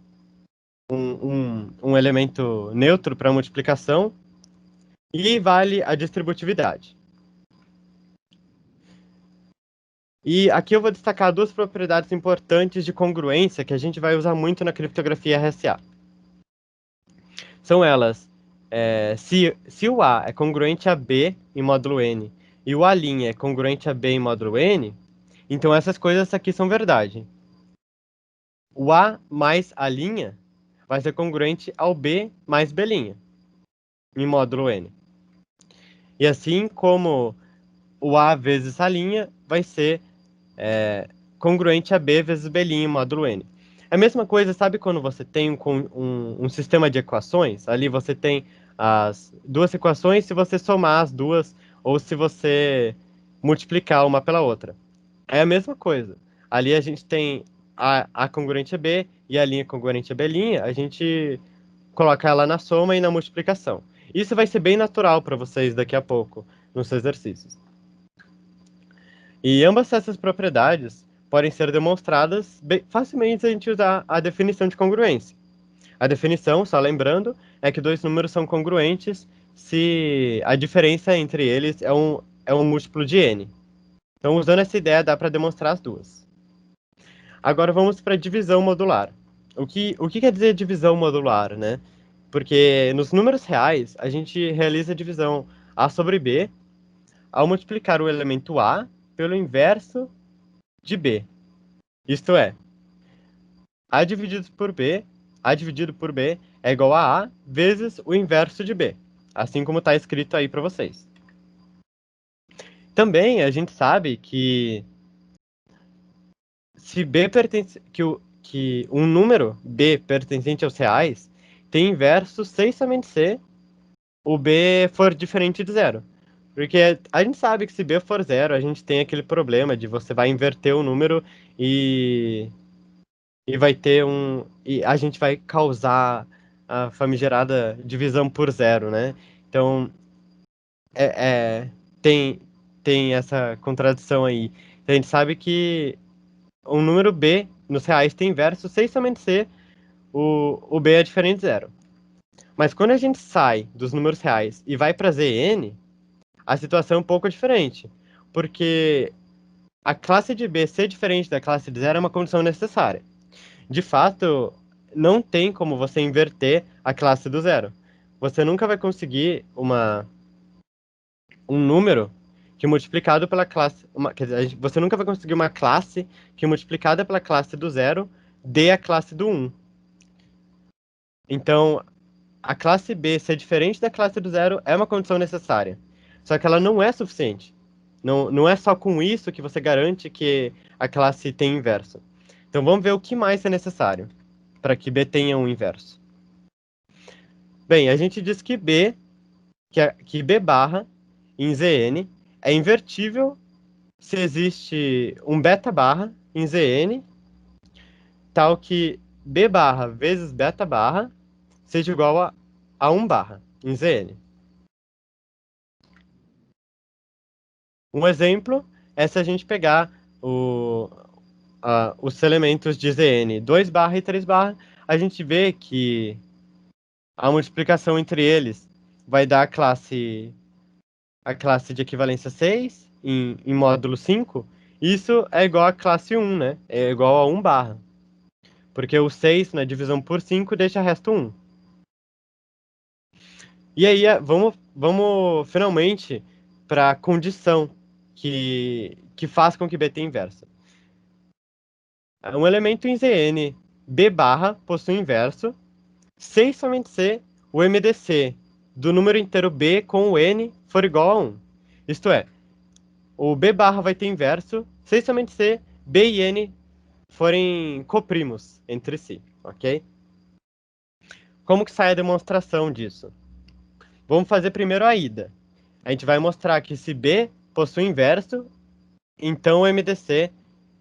neutro para multiplicação e vale a distributividade. E aqui eu vou destacar duas propriedades importantes de congruência que a gente vai usar muito na criptografia RSA. São elas, se o A é congruente a B em módulo N e o A' é congruente a B em módulo N, então essas coisas aqui são verdade. O A mais A' vai ser congruente ao B mais B' em módulo N. E assim como o A vezes A' vai ser congruente a B vezes B' em módulo N. É a mesma coisa, sabe quando você tem um sistema de equações? Ali você tem as duas equações, se você somar as duas, ou se você multiplicar uma pela outra. É a mesma coisa. Ali a gente tem a congruente a B e a linha congruente a B', a gente coloca ela na soma e na multiplicação. Isso vai ser bem natural para vocês daqui a pouco, nos exercícios. E ambas essas propriedades podem ser demonstradas facilmente se a gente usar a definição de congruência. A definição, só lembrando, é que dois números são congruentes se a diferença entre eles é um múltiplo de n. Então, usando essa ideia, dá para demonstrar as duas. Agora vamos para a divisão modular. O que quer dizer divisão modular, né? Porque nos números reais, a gente realiza a divisão A sobre B ao multiplicar o elemento A pelo inverso de B. Isto é, A dividido por B, A dividido por B é igual a A vezes o inverso de B, assim como está escrito aí para vocês. Também a gente sabe que se B pertence, que um número B pertencente aos reais tem inverso sem somente se o B for diferente de zero. Porque a gente sabe que se B for zero, a gente tem aquele problema de você vai inverter o número e vai ter um. E a gente vai causar a famigerada divisão por zero, né? Então, é, é, tem, tem essa contradição aí. A gente sabe que um número B nos reais tem inverso sem somente ser o B é diferente de zero. Mas quando a gente sai dos números reais e vai para Zn, a situação é um pouco diferente. Porque a classe de B ser diferente da classe de zero é uma condição necessária. De fato, não tem como você inverter a classe do zero. Você nunca vai conseguir um número que multiplicado pela classe. Quer dizer, você nunca vai conseguir uma classe que multiplicada pela classe do zero dê a classe do 1. Então, a classe B ser diferente da classe do zero é uma condição necessária. Só que ela não é suficiente. Não é só com isso que você garante que a classe tem inverso. Então vamos ver o que mais é necessário para que B tenha um inverso. Bem, a gente diz que que B barra em Zn é invertível se existe um beta barra em Zn, tal que B barra vezes beta barra seja igual a 1 barra em Zn. Um exemplo é se a gente pegar os elementos de Zn 2 barra e 3 barra, a gente vê que a multiplicação entre eles vai dar a classe de equivalência 6 em módulo 5. Isso é igual à classe 1, né? É igual a 1 barra. Porque o 6 na divisão por 5 deixa resto 1. E aí, vamos finalmente para a condição que faz com que B tenha inverso. Um elemento em Zn, B barra, possui inverso, sem somente se o MDC do número inteiro B com o N for igual a 1. Isto é, o B barra vai ter inverso, sem somente se B e N forem coprimos entre si, ok? Como que sai a demonstração disso? Vamos fazer primeiro a ida. A gente vai mostrar que se B possui inverso, então o MDC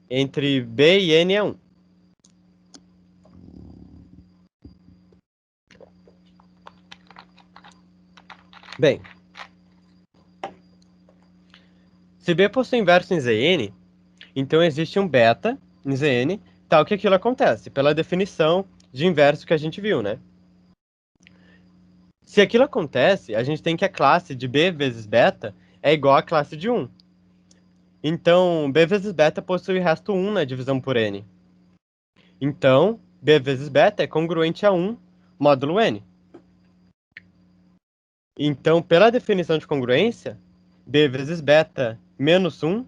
entre B e N é 1. Bem, se B possui inverso em Zn, então existe um beta em Zn, tal que aquilo acontece, pela definição de inverso que a gente viu, né? Se aquilo acontece, a gente tem que a classe de B vezes beta é igual à classe de 1. Então, B vezes beta possui resto 1 na divisão por N. Então, B vezes beta é congruente a 1 módulo N. Então, pela definição de congruência, B vezes beta menos 1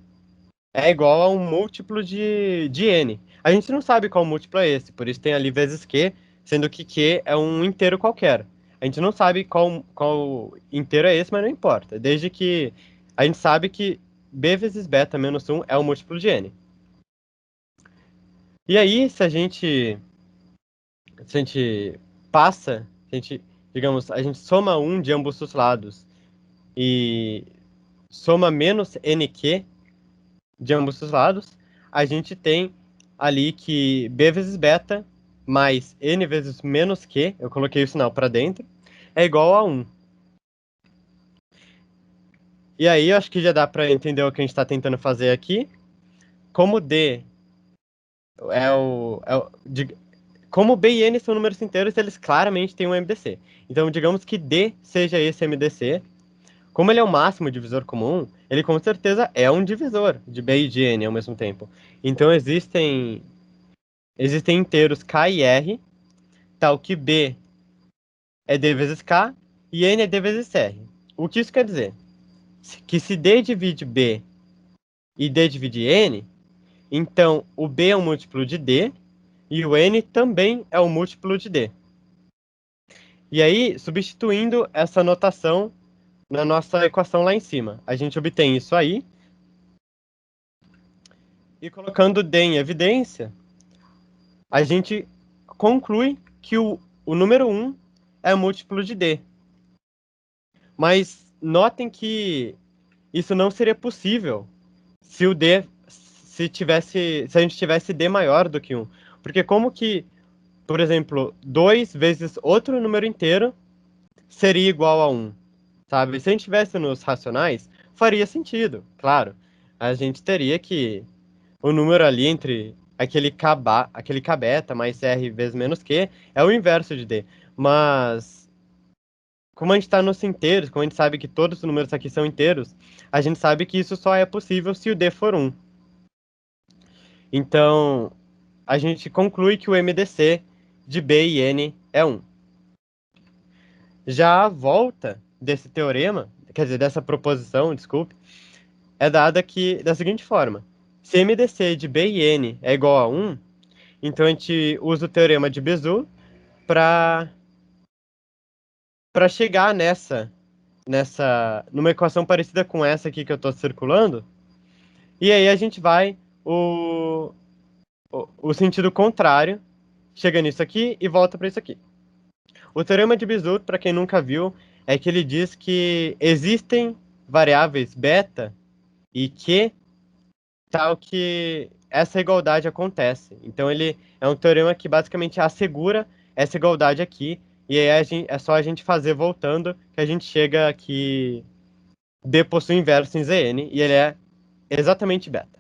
é igual a um múltiplo de N. A gente não sabe qual múltiplo é esse, por isso tem ali vezes Q, sendo que Q é um inteiro qualquer. A gente não sabe qual inteiro é esse, mas não importa. Desde que a gente sabe que B vezes beta menos 1 é um múltiplo de N. E aí, se a gente se a gente passa, se a gente, digamos, a gente soma 1 de ambos os lados e soma menos nq de ambos os lados, a gente tem ali que b vezes beta mais n vezes menos q, eu coloquei o sinal para dentro, é igual a 1. E aí, eu acho que já dá para entender o que a gente está tentando fazer aqui. Como D como B e N são números inteiros, eles claramente têm um MDC. Então, digamos que D seja esse MDC. Como ele é o máximo divisor comum, ele com certeza é um divisor de B e de N ao mesmo tempo. Então, existem inteiros K e R, tal que B é D vezes K e N é D vezes R. O que isso quer dizer? Que se D divide B e D divide N, então o B é um múltiplo de D e o N também é um múltiplo de D. E aí, substituindo essa notação na nossa equação lá em cima, a gente obtém isso aí. E colocando D em evidência, a gente conclui que o número 1 é múltiplo de D. Mas notem que isso não seria possível se o D se a gente tivesse D maior do que 1. Porque como que, por exemplo, 2 vezes outro número inteiro seria igual a 1, sabe? Se a gente tivesse nos racionais, faria sentido, claro. A gente teria que o número ali entre aquele K beta mais R vezes menos Q é o inverso de D. Mas como a gente está nos inteiros, como a gente sabe que todos os números aqui são inteiros, a gente sabe que isso só é possível se o D for 1. Então, a gente conclui que o MDC de B e N é 1. Já a volta desse teorema, quer dizer, dessa proposição, desculpe, é dada da seguinte forma. Se MDC de B e N é igual a 1, então a gente usa o teorema de Bezout para chegar numa equação parecida com essa aqui que eu estou circulando, e aí a gente vai o sentido contrário, chega nisso aqui e volta para isso aqui. O teorema de Bezout, para quem nunca viu, é que ele diz que existem variáveis beta e q tal que essa igualdade acontece. Então ele é um teorema que basicamente assegura essa igualdade aqui, e aí é só a gente fazer voltando que a gente chega que D possui inverso em Zn, e ele é exatamente beta.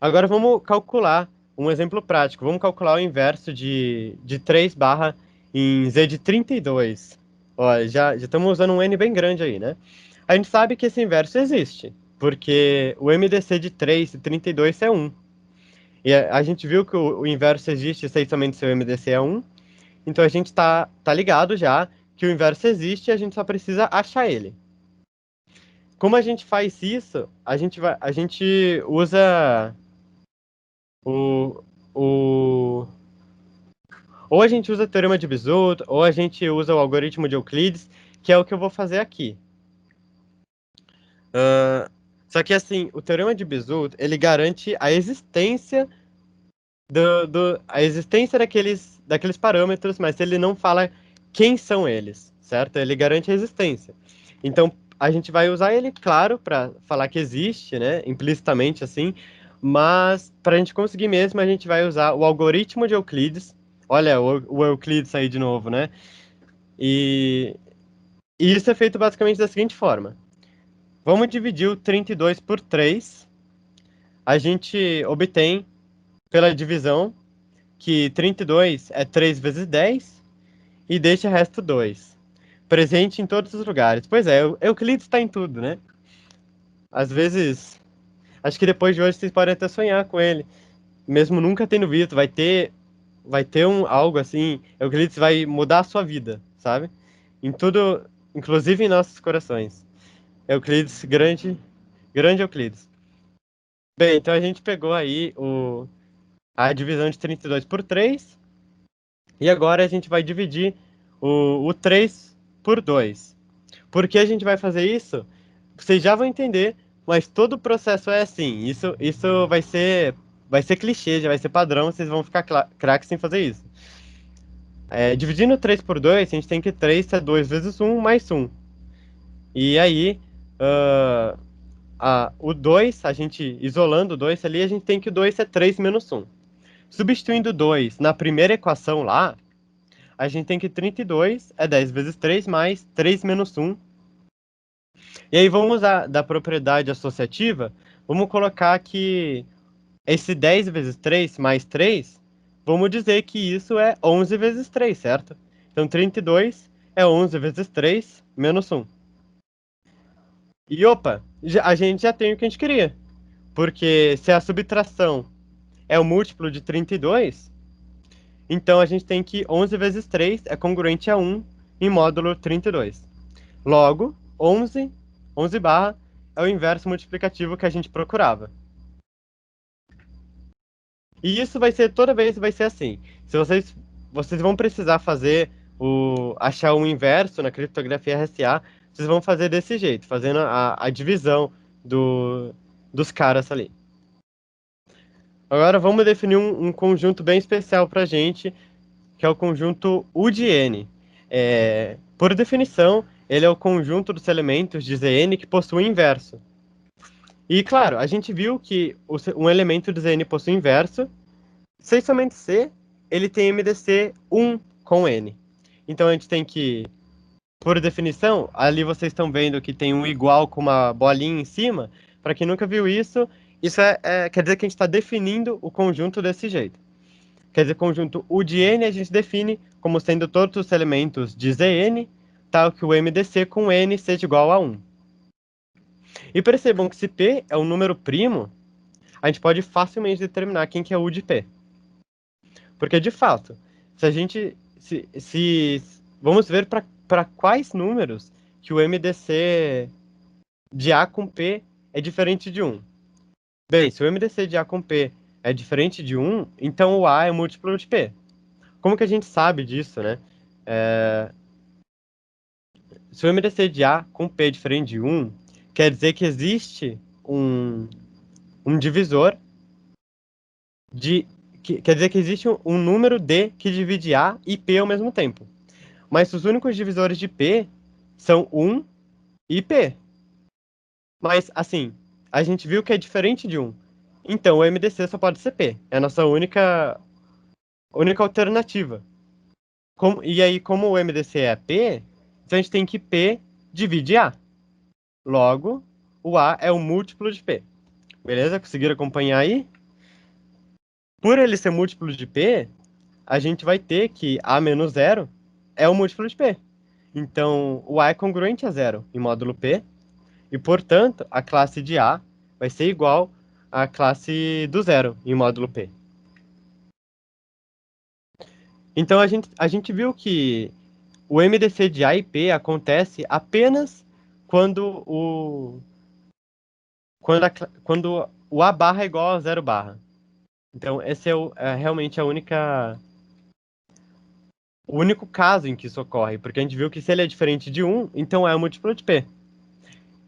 Agora vamos calcular um exemplo prático. Vamos calcular o inverso de 3 barra em Z de 32. Olha, já estamos usando um N bem grande aí, né? A gente sabe que esse inverso existe, porque o MDC de 3 e 32 é 1. E a gente viu que o inverso existe se somente se o MDC é 1. Então a gente tá ligado já que o inverso existe e a gente só precisa achar ele. Como a gente faz isso, a gente usa o, o ou a gente usa o teorema de Bezout, ou a gente usa o algoritmo de Euclides, que é o que eu vou fazer aqui. Só que assim, o teorema de Bezout, ele garante a existência a existência daqueles parâmetros, mas ele não fala quem são eles, certo? Ele garante a existência. Então, a gente vai usar ele, claro, para falar que existe, né, implicitamente assim, mas para a gente conseguir mesmo, a gente vai usar o algoritmo de Euclides. Olha, o Euclides aí de novo, né? E isso é feito basicamente da seguinte forma. Vamos dividir o 32 por 3. A gente obtém, pela divisão, que 32 é 3 vezes 10 e deixa o resto 2. Presente em todos os lugares. Pois é, Euclides está em tudo, né? Às vezes, acho que depois de hoje vocês podem até sonhar com ele. Mesmo nunca tendo visto, vai ter algo assim, Euclides vai mudar a sua vida, sabe? Em tudo, inclusive em nossos corações. Euclides, grande Euclides. Bem, então a gente pegou aí a divisão de 32 por 3. E agora a gente vai dividir o 3 por 2. Por que a gente vai fazer isso? Vocês já vão entender, mas todo o processo é assim. Isso vai ser vai ser clichê, já vai ser padrão, vocês vão ficar craques sem fazer isso. Dividindo 3 por 2, a gente tem que 3 é 2 vezes 1 mais 1. E aí, o 2, a gente, isolando o 2 ali, a gente tem que o 2 é 3 menos 1. Substituindo o 2 na primeira equação lá, a gente tem que 32 é 10 vezes 3 mais 3 menos 1. E aí vamos usar da propriedade associativa, vamos colocar que esse 10 vezes 3 mais 3, vamos dizer que isso é 11 vezes 3, certo? Então 32 é 11 vezes 3 menos 1. E opa, a gente já tem o que a gente queria. Porque se a subtração é o múltiplo de 32, então a gente tem que 11 vezes 3 é congruente a 1 em módulo 32. Logo, 11 barra, é o inverso multiplicativo que a gente procurava. E isso vai ser, toda vez vai ser assim. Se vocês vão precisar achar um inverso na criptografia RSA, vocês vão fazer desse jeito, fazendo a divisão dos caras ali. Agora vamos definir um conjunto bem especial para a gente, que é o conjunto U de N. Por definição, ele é o conjunto dos elementos de Zn que possui inverso. E claro, a gente viu que um elemento de Zn possui inverso, se somente C, ele tem MDC 1 com N. Então a gente tem que, por definição, ali vocês estão vendo que tem um igual com uma bolinha em cima. Para quem nunca viu isso, quer dizer que a gente está definindo o conjunto desse jeito. Quer dizer, conjunto U de N a gente define como sendo todos os elementos de Zn, tal que o MDC com N seja igual a 1. E percebam que se P é um número primo, a gente pode facilmente determinar quem que é U de P. Porque, de fato, se a gente. Vamos ver para quais números que o MDC de A com P é diferente de 1. Bem, se o MDC de A com P é diferente de 1, então o A é múltiplo de P. Como que a gente sabe disso, né? Se o MDC de A com P é diferente de 1, quer dizer que existe um divisor quer dizer que existe um número D que divide A e P ao mesmo tempo. Mas os únicos divisores de P são 1 e P. Mas, assim, a gente viu que é diferente de 1. Então, o MDC só pode ser P. É a nossa única alternativa. E aí, como o MDC é P, então a gente tem que P divide A. Logo, o A é o múltiplo de P. Beleza? Conseguiram acompanhar aí? Por ele ser múltiplo de P, a gente vai ter que A menos zero é o múltiplo de P. Então, o A é congruente a zero em módulo P, e, portanto, a classe de A vai ser igual à classe do zero em módulo P. Então, a gente viu que o MDC de A e P acontece apenas quando quando o A barra é igual a zero barra. Então, esse é realmente o único caso em que isso ocorre, porque a gente viu que se ele é diferente de 1, então é um múltiplo de P.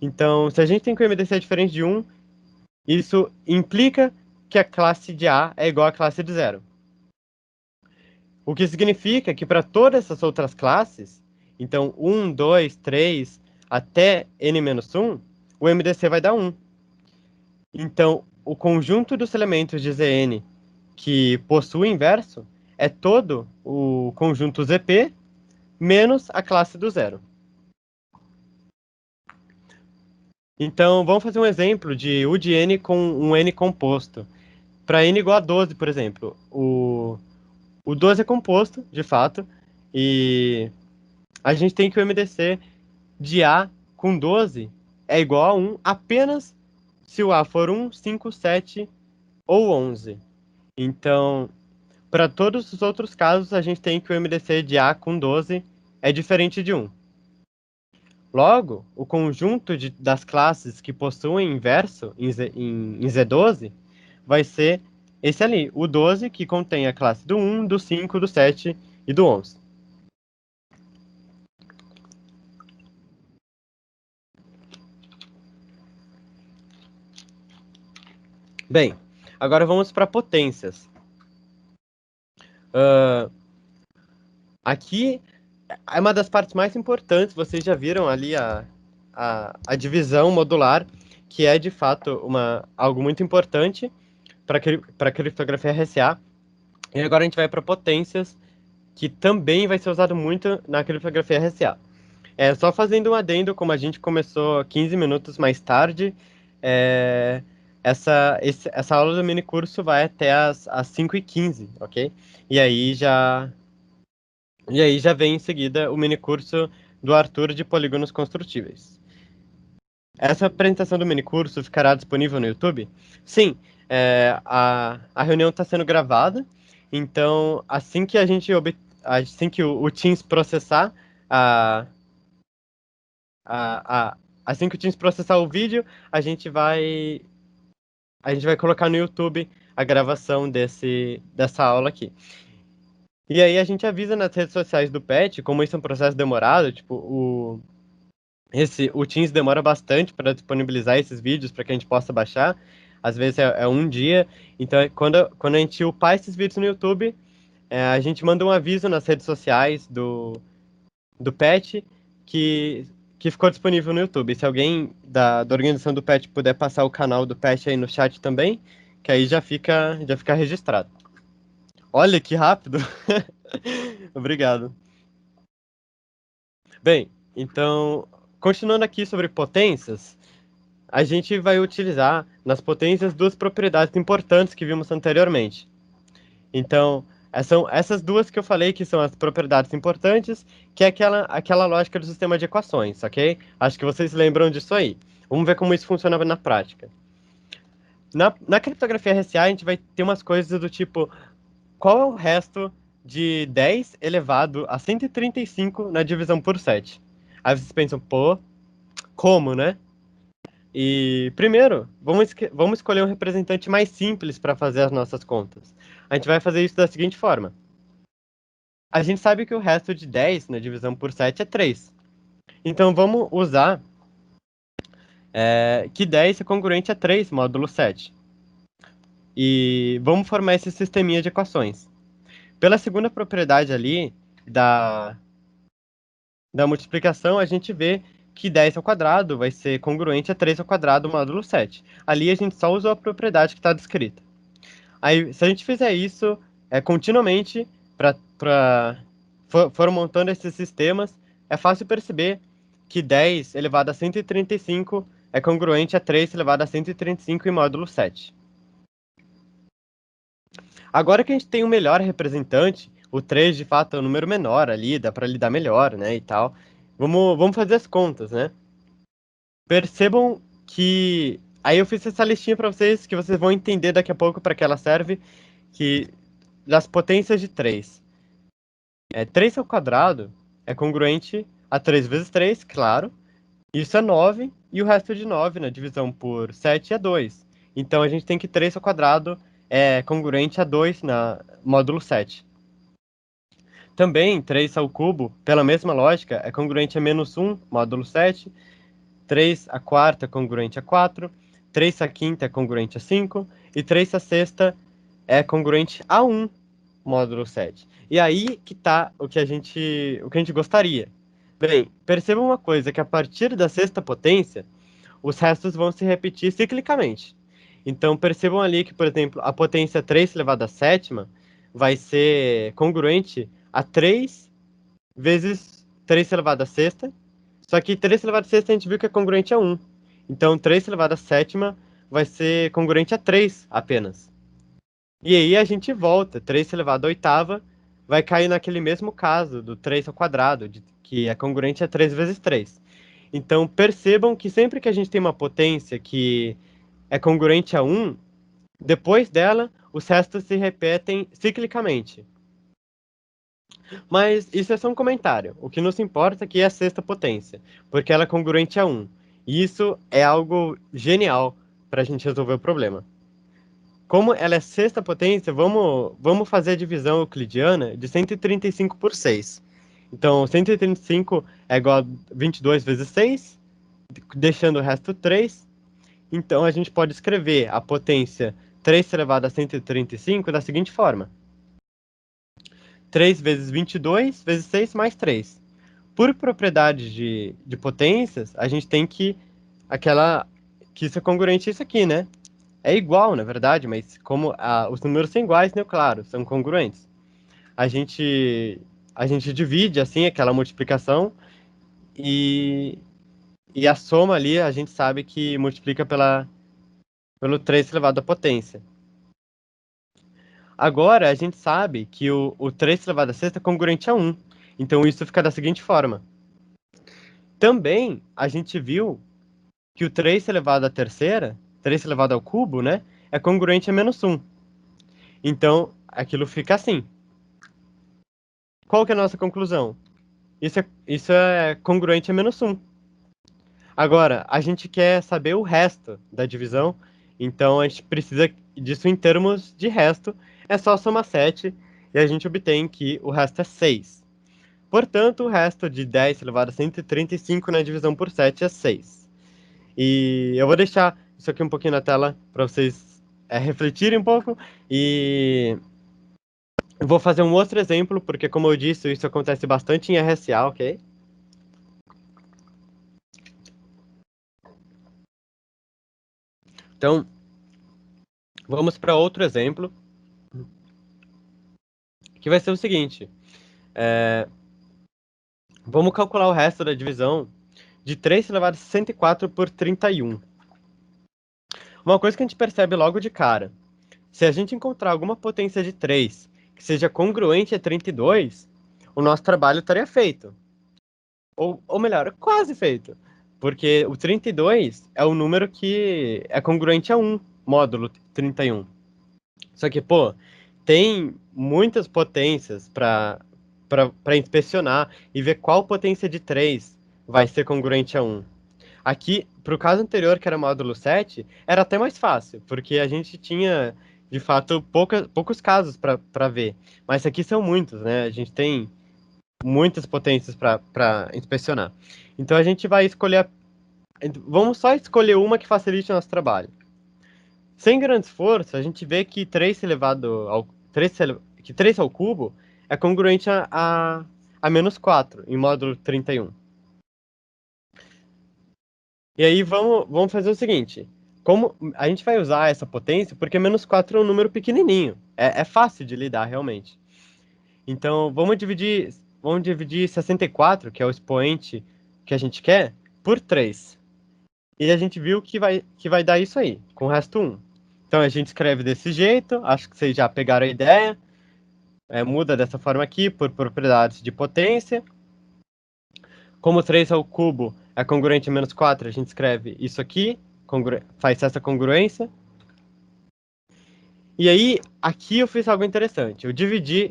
Então, se a gente tem que o MDC é diferente de 1, isso implica que a classe de A é igual à classe de zero. O que significa que para todas essas outras classes, então 1, 2, 3, até n-1, o MDC vai dar 1. Então, o conjunto dos elementos de Zn que possui inverso é todo o conjunto ZP menos a classe do zero. Então, vamos fazer um exemplo de U de N com um N composto. Para N igual a 12, por exemplo, o 12 é composto, de fato, e a gente tem que o MDC de A com 12 é igual a 1 apenas se o A for 1, 5, 7 ou 11. Então, para todos os outros casos, a gente tem que o MDC de A com 12 é diferente de 1. Logo, o conjunto das classes que possuem inverso em Z12 vai ser esse ali, o 12, que contém a classe do 1, do 5, do 7 e do 11. Bem, Agora vamos para potências. Aqui é uma das partes mais importantes. Vocês já viram ali a divisão modular, que é de fato algo muito importante para a criptografia RSA. E agora a gente vai para potências, que também vai ser usado muito na criptografia RSA. Só fazendo um adendo, como a gente começou 15 minutos mais tarde, essa aula do mini curso vai até às 5h15, ok? E aí já vem em seguida o mini curso do Arthur de polígonos construtíveis. Essa apresentação do mini curso ficará disponível no YouTube? Sim, a reunião está sendo gravada, então assim que o Teams processar a, assim que o Teams processar o vídeo, a gente vai colocar no YouTube a gravação dessa aula aqui. E aí a gente avisa nas redes sociais do PET, como isso é um processo demorado, tipo, o Teams demora bastante para disponibilizar esses vídeos para que a gente possa baixar. Às vezes é um dia. Então, quando a gente upar esses vídeos no YouTube, a gente manda um aviso nas redes sociais do PET que ficou disponível no YouTube. Se alguém da organização do PET puder passar o canal do PET aí no chat também, que aí já fica registrado. Olha que rápido! Obrigado. Bem, então, continuando aqui sobre potências, a gente vai utilizar nas potências duas propriedades importantes que vimos anteriormente. Então, são essas duas que eu falei que são as propriedades importantes, que é aquela lógica do sistema de equações, ok? Acho que vocês lembram disso aí. Vamos ver como isso funciona na prática. Na criptografia RSA, a gente vai ter umas coisas do tipo, qual é o resto de 10 elevado a 135 na divisão por 7? Aí vocês pensam, pô, como, né? E, primeiro, vamos escolher um representante mais simples para fazer as nossas contas. A gente vai fazer isso da seguinte forma. A gente sabe que o resto de 10 na divisão por 7 é 3. Então, vamos usar que 10 é congruente a 3 módulo 7. E vamos formar esse sisteminha de equações. Pela segunda propriedade ali da multiplicação, a gente vê que 10 ao quadrado vai ser congruente a 3 ao quadrado módulo 7. Ali a gente só usou a propriedade que está descrita. Aí, se a gente fizer isso continuamente, for montando esses sistemas, é fácil perceber que 10 elevado a 135 é congruente a 3 elevado a 135 em módulo 7. Agora que a gente tem um melhor representante, o 3 de fato é um número menor ali, dá para lidar melhor, né, e tal. Vamos fazer as contas, né? Percebam que aí eu fiz essa listinha para vocês, que vocês vão entender daqui a pouco para que ela serve, que das potências de 3. 3 ao quadrado é congruente a 3 vezes 3, claro. Isso é 9, e o resto de 9 na divisão por 7 é 2. Então a gente tem que 3 ao quadrado é congruente a 2 na módulo 7. Também 3 ao cubo, pela mesma lógica, é congruente a menos 1 módulo 7. 3 à quarta é congruente a 4. 3 à quinta é congruente a 5. E 3 à sexta é congruente a 1 módulo 7. E aí que está o que a gente gostaria. Bem, perceba uma coisa, que a partir da sexta potência, os restos vão se repetir ciclicamente. Então, percebam ali que, por exemplo, a potência 3 elevado à sétima vai ser congruente a 3 vezes 3 elevado à sexta, só que 3 elevado à sexta a gente viu que é congruente a 1. Então, 3 elevado à sétima vai ser congruente a 3 apenas. E aí a gente volta, 3 elevado à oitava vai cair naquele mesmo caso do 3 ao quadrado, que é congruente a 3 vezes 3. Então percebam que sempre que a gente tem uma potência que é congruente a 1, depois dela os restos se repetem ciclicamente. Mas isso é só um comentário. O que nos importa aqui é a sexta potência, porque ela é congruente a 1. E isso é algo genial para a gente resolver o problema. Como ela é sexta potência, vamos fazer a divisão euclidiana de 135 por 6. Então, 135 é igual a 22 vezes 6, deixando o resto 3. Então, a gente pode escrever a potência 3 elevado a 135 da seguinte forma. 3 vezes 22 vezes 6 mais 3. Por propriedade de potências, a gente tem que isso é congruente a isso aqui, né? É igual, na verdade, mas como os números são iguais, né? Claro, são congruentes. A gente, a gente divide, assim, aquela multiplicação e a soma ali, a gente sabe que multiplica pelo 3 elevado à potência. Agora, a gente sabe que o 3 elevado à sexta é congruente a 1. Então, isso fica da seguinte forma. Também, a gente viu que o 3 elevado à terceira, 3 elevado ao cubo, né, é congruente a menos 1. Então, aquilo fica assim. Qual que é a nossa conclusão? Isso é congruente a menos 1. Agora, a gente quer saber o resto da divisão, então a gente precisa disso em termos de resto. É só somar 7 e a gente obtém que o resto é 6. Portanto, o resto de 10 elevado a 135 na divisão por 7 é 6. E eu vou deixar isso aqui um pouquinho na tela para vocês refletirem um pouco. E eu vou fazer um outro exemplo, porque, como eu disse, isso acontece bastante em RSA, ok? Então, vamos para outro exemplo, que vai ser o seguinte. Vamos calcular o resto da divisão de 3 elevado a 64 por 31. Uma coisa que a gente percebe logo de cara. Se a gente encontrar alguma potência de 3 que seja congruente a 32, o nosso trabalho estaria feito. Ou melhor, quase feito. Porque o 32 é o número que é congruente a 1, módulo 31. Só que, pô, tem muitas potências para inspecionar e ver qual potência de 3 vai ser congruente a 1. Aqui, para o caso anterior, que era módulo 7, era até mais fácil, porque a gente tinha, de fato, poucos casos para ver. Mas aqui são muitos, né? A gente tem muitas potências para inspecionar. Então a gente vai escolher. Vamos só escolher uma que facilite o nosso trabalho. Sem grande esforço, a gente vê que 3 elevado ao 3 ao cubo é congruente a menos 4 em módulo 31. E aí vamos fazer o seguinte. Como a gente vai usar essa potência, porque menos 4 é um número pequenininho. É fácil de lidar, realmente. Então, vamos dividir 64, que é o expoente que a gente quer, por 3. E a gente viu que vai dar isso aí, com o resto 1. Então, a gente escreve desse jeito, acho que vocês já pegaram a ideia. Muda dessa forma aqui, por propriedades de potência. Como 3 ao cubo é congruente a menos 4, a gente escreve isso aqui, faz essa congruência. E aí, aqui eu fiz algo interessante.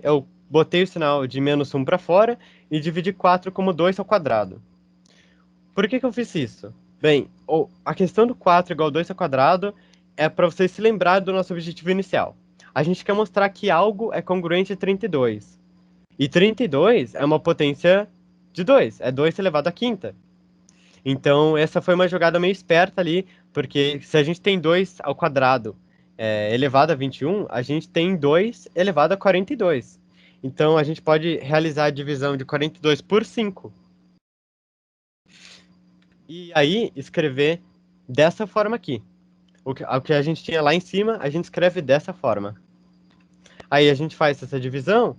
Eu botei o sinal de menos 1 para fora e dividi 4 como 2 ao quadrado. Por que eu fiz isso? Bem, a questão do 4 igual a 2 ao quadrado é para vocês se lembrarem do nosso objetivo inicial. A gente quer mostrar que algo é congruente a 32. E 32 é uma potência de 2, é 2 elevado à quinta. Então, essa foi uma jogada meio esperta ali, porque se a gente tem 2 ao quadrado elevado a 21, a gente tem 2 elevado a 42. Então, a gente pode realizar a divisão de 42 por 5. E aí, escrever dessa forma aqui. O que a gente tinha lá em cima, a gente escreve dessa forma. Aí a gente faz essa divisão,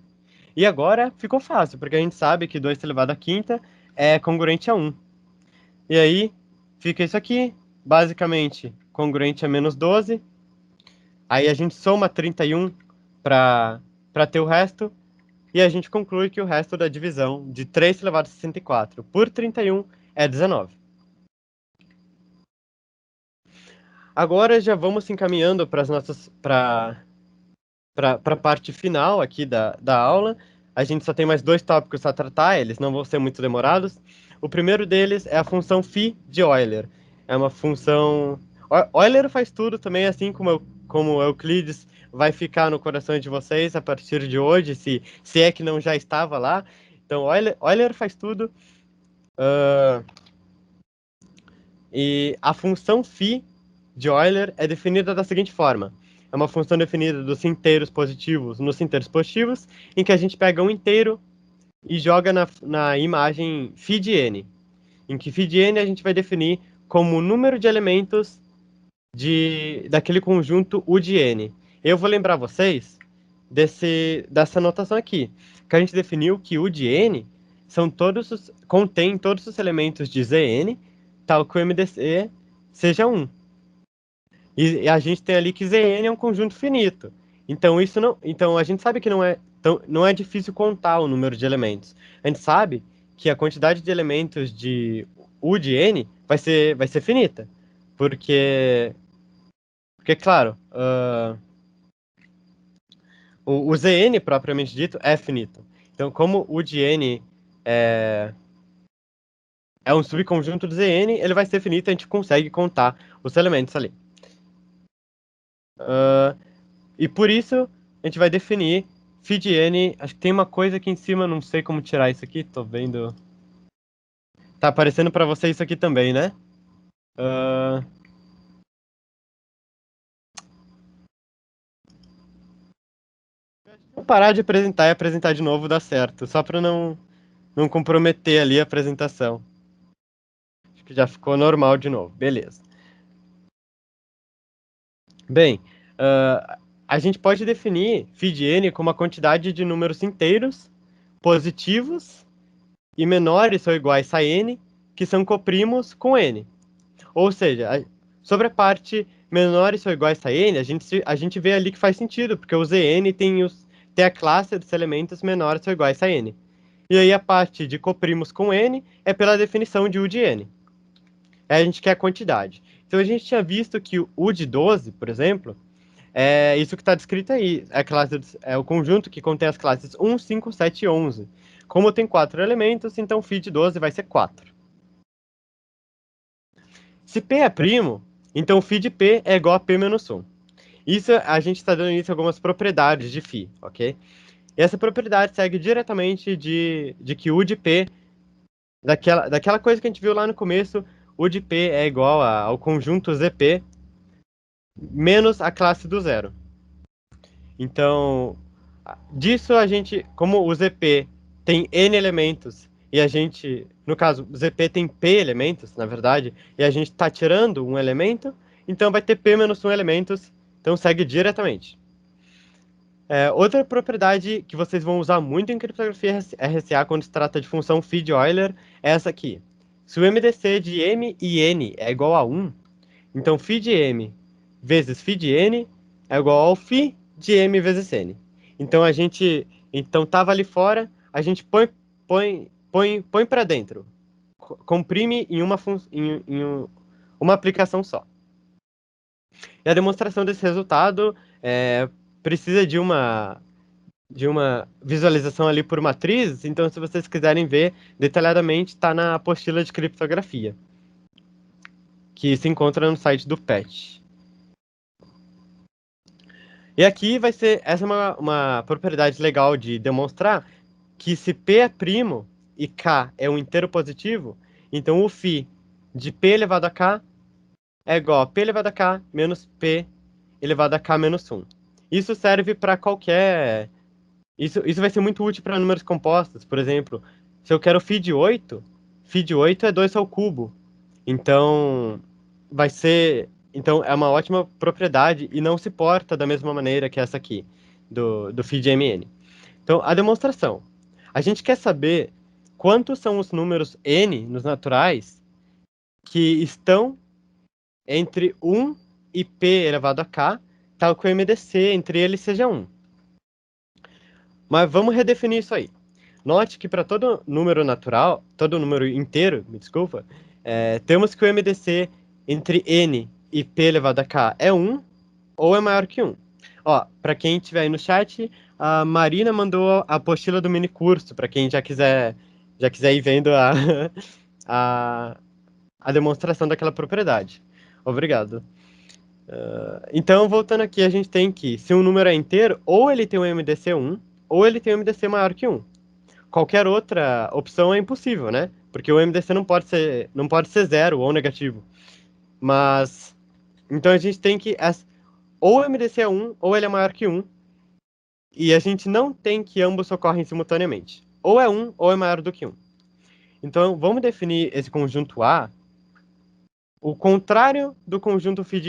e agora ficou fácil, porque a gente sabe que 2 elevado à quinta é congruente a 1. E aí, fica isso aqui, basicamente congruente a menos 12. Aí a gente soma 31 para ter o resto, e a gente conclui que o resto da divisão de 3 elevado a 64 por 31 é 19. Agora já vamos se encaminhando para a parte final aqui da aula. A gente só tem mais 2 tópicos a tratar, eles não vão ser muito demorados. O primeiro deles é a função φ de Euler. É uma função... Euler faz tudo também, assim como Euclides vai ficar no coração de vocês a partir de hoje, se é que não já estava lá. Então, Euler faz tudo. E a função φ de Euler é definida da seguinte forma. é uma função definida dos inteiros positivos nos inteiros positivos, em que a gente pega um inteiro e joga na imagem φn, em que φn a gente vai definir como o número de elementos daquele conjunto U de n. Eu vou lembrar vocês dessa notação aqui, que a gente definiu que U de n contém todos os elementos de Zn, tal que o MDC seja 1. E a gente tem ali que Zn é um conjunto finito. Então a gente sabe que não é difícil contar o número de elementos. A gente sabe que a quantidade de elementos de U de n vai ser finita. Porque claro, o Zn, propriamente dito, é finito. Então, como o de n é um subconjunto do Zn, ele vai ser finito, a gente consegue contar os elementos ali. E por isso, a gente vai definir φ de n. Acho que tem uma coisa aqui em cima, não sei como tirar isso aqui, tô vendo. Tá aparecendo para você isso aqui também, né? Vou parar de apresentar e apresentar de novo dá certo, só para não comprometer ali a apresentação. Acho que já ficou normal de novo, beleza. Bem, a gente pode definir φ de n como a quantidade de números inteiros positivos e menores ou iguais a n que são coprimos com n. Ou seja, sobre a parte menores ou iguais a n, a gente vê ali que faz sentido, porque o Zn tem a classe dos elementos menores ou iguais a n. E aí a parte de coprimos com n é pela definição de U de n. Aí a gente quer a quantidade. Então a gente tinha visto que o U de 12, por exemplo, é isso que está descrito aí. É o conjunto que contém as classes 1, 5, 7 e 11. Como tem 4 elementos, então φ de 12 vai ser 4. Se P é primo, então φ de P é igual a P menos 1. Isso a gente está dando início a algumas propriedades de φ, ok? E essa propriedade segue diretamente de que U de P, daquela coisa que a gente viu lá no começo, U de P é igual ao conjunto ZP menos a classe do zero. Então, disso a gente, como o ZP tem N elementos, e a gente, no caso, o ZP tem P elementos, na verdade, e a gente está tirando um elemento, então vai ter P menos 1 elementos, então segue diretamente. Outra propriedade que vocês vão usar muito em criptografia RSA quando se trata de função φ de Euler é essa aqui. Se o MDC de M e N é igual a 1, então φ de M vezes φ de N é igual ao φ de M vezes N. Então tava ali fora, a gente põe para dentro. Comprime uma aplicação só. E a demonstração desse resultado precisa de uma visualização ali por matrizes, então se vocês quiserem ver detalhadamente, está na apostila de criptografia, que se encontra no site do PET. E aqui essa é uma propriedade legal de demonstrar que se P é primo e K é um inteiro positivo, então o φ de P elevado a K é igual a P elevado a K menos P elevado a K menos 1. Isso serve para qualquer... Isso vai ser muito útil para números compostos. Por exemplo, se eu quero φ de 8 é 2 ao cubo. Então, Então, é uma ótima propriedade e não se porta da mesma maneira que essa aqui, do φ de mn. Então, a demonstração. A gente quer saber quantos são os números n nos naturais que estão entre 1 e p elevado a k, tal que o MDC entre eles seja 1. Mas vamos redefinir isso aí. Note que para todo número natural, todo número inteiro, me desculpa, temos que o MDC entre n e p elevado a k é 1 ou é maior que 1. Ó, para quem estiver aí no chat, a Marina mandou a apostila do mini curso, para quem já quiser ir vendo a, a demonstração daquela propriedade. Obrigado. Então, voltando aqui, a gente tem que, se um número é inteiro, ou ele tem um MDC 1, ou ele tem um MDC maior que 1. Qualquer outra opção é impossível, né? Porque o MDC não pode ser zero ou negativo. Mas, então a gente tem que... ou o MDC é 1, ou ele é maior que 1, e a gente não tem que ambos ocorrem simultaneamente. Ou é 1, ou é maior do que 1. Então, vamos definir esse conjunto A, o contrário do conjunto φ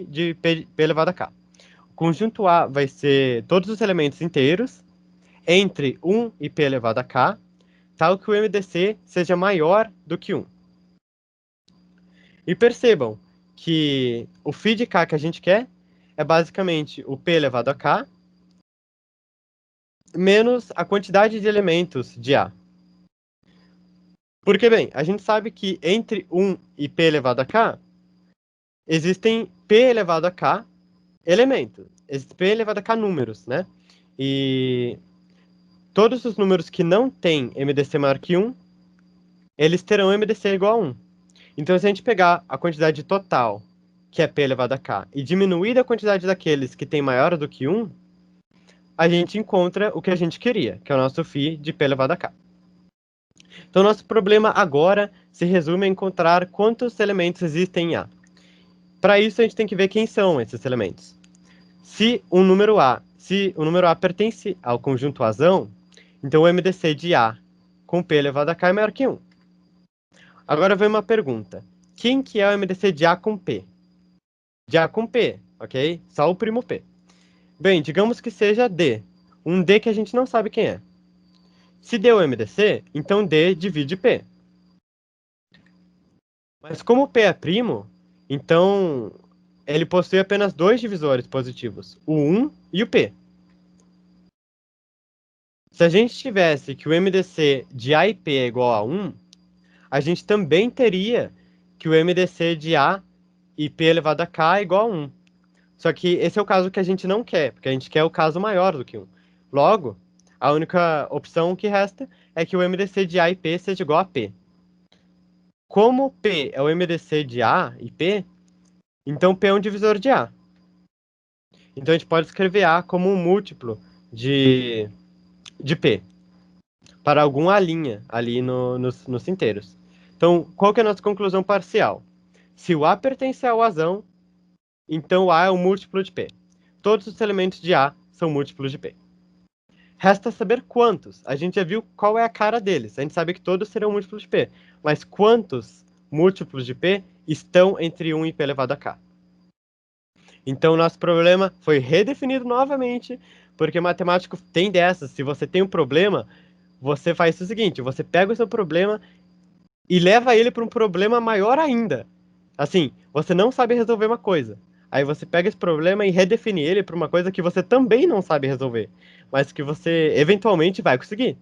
de P elevado a K. O conjunto A vai ser todos os elementos inteiros, entre 1 e P elevado a K, tal que o MDC seja maior do que 1. E percebam que o φ de K que a gente quer é basicamente o P elevado a K menos a quantidade de elementos de A. Porque, bem, a gente sabe que entre 1 e P elevado a K, existem P elevado a K elementos. Existem P elevado a K números, né? E todos os números que não têm MDC maior que 1, eles terão MDC igual a 1. Então, se a gente pegar a quantidade total, que é P elevado a K, e diminuir a quantidade daqueles que tem maior do que 1, a gente encontra o que a gente queria, que é o nosso φ de P elevado a K. Então, nosso problema agora se resume a encontrar quantos elementos existem em A. Para isso, a gente tem que ver quem são esses elementos. Se o número A pertence ao conjunto Azão, então o MDC de A com P elevado a K é maior que 1. Agora vem uma pergunta. Quem que é o MDC de A com P? De A com P, ok? Só o primo P. Bem, digamos que seja D. Um D que a gente não sabe quem é. Se D é o MDC, então D divide P. Mas como P é primo, então ele possui apenas dois divisores positivos, o 1 e o P. Se a gente tivesse que o MDC de A e P é igual a 1, a gente também teria que o MDC de A e P elevado a K é igual a 1. Só que esse é o caso que a gente não quer, porque a gente quer o caso maior do que 1. Logo, a única opção que resta é que o MDC de A e P seja igual a P. Como P é o MDC de A e P, então P é um divisor de A. Então a gente pode escrever A como um múltiplo de P, para algum A' ali nos inteiros. Então, qual que é a nossa conclusão parcial? Se o A pertence ao Azão, então A é um múltiplo de P. Todos os elementos de A são múltiplos de P. Resta saber quantos. A gente já viu qual é a cara deles. A gente sabe que todos serão múltiplos de P. Mas quantos múltiplos de P estão entre 1 e P elevado a K? Então, nosso problema foi redefinido novamente, porque matemático tem dessas. Se você tem um problema, você faz o seguinte, você pega o seu problema e leva ele para um problema maior ainda. Assim, você não sabe resolver uma coisa. Aí você pega esse problema e redefine ele para uma coisa que você também não sabe resolver, mas que você eventualmente vai conseguir.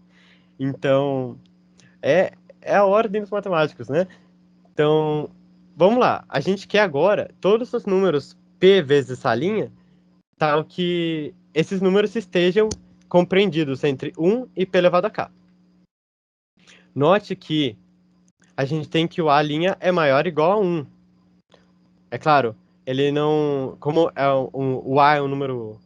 Então, é a ordem dos matemáticos, né? Então, vamos lá. A gente quer agora todos os números P vezes essa linha, tal que esses números estejam compreendidos entre 1 e P elevado a K. Note que a gente tem que o A' é maior ou igual a 1. É claro, ele não... Como o A é um número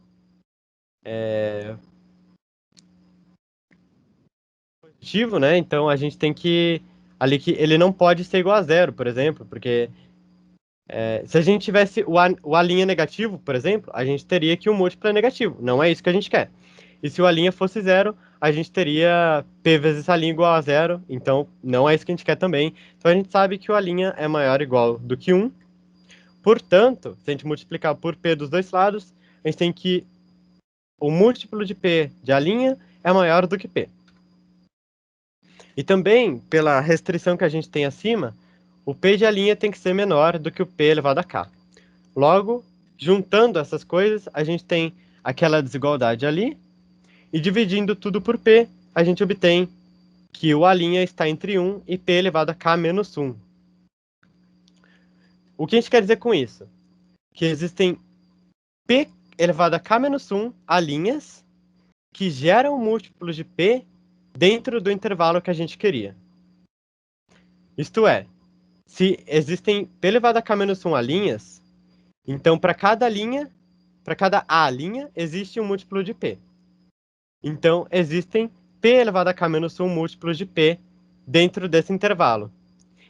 positivo, né? Então a gente tem que... Ali que ele não pode ser igual a 0, por exemplo, porque se a gente tivesse o A' negativo, por exemplo, a gente teria que o múltiplo é negativo. Não é isso que a gente quer. E se o A' fosse 0, a gente teria P vezes essa linha igual a 0. Então, não é isso que a gente quer também. Então, a gente sabe que o A' é maior ou igual do que 1. Portanto, se a gente multiplicar por P dos dois lados, a gente tem que o múltiplo de P de A' é maior do que P. E também, pela restrição que a gente tem acima, o P de A' tem que ser menor do que o P elevado a K. Logo, juntando essas coisas, a gente tem aquela desigualdade ali, e dividindo tudo por P, a gente obtém que o A' está entre 1 e P elevado a K menos 1. O que a gente quer dizer com isso? Que existem P elevado a K menos 1 A' que geram múltiplos de P dentro do intervalo que a gente queria. Isto é, se existem P elevado a K menos 1 A', então para cada A', existe um múltiplo de P. Então, existem P elevado a K menos 1 múltiplos de P dentro desse intervalo.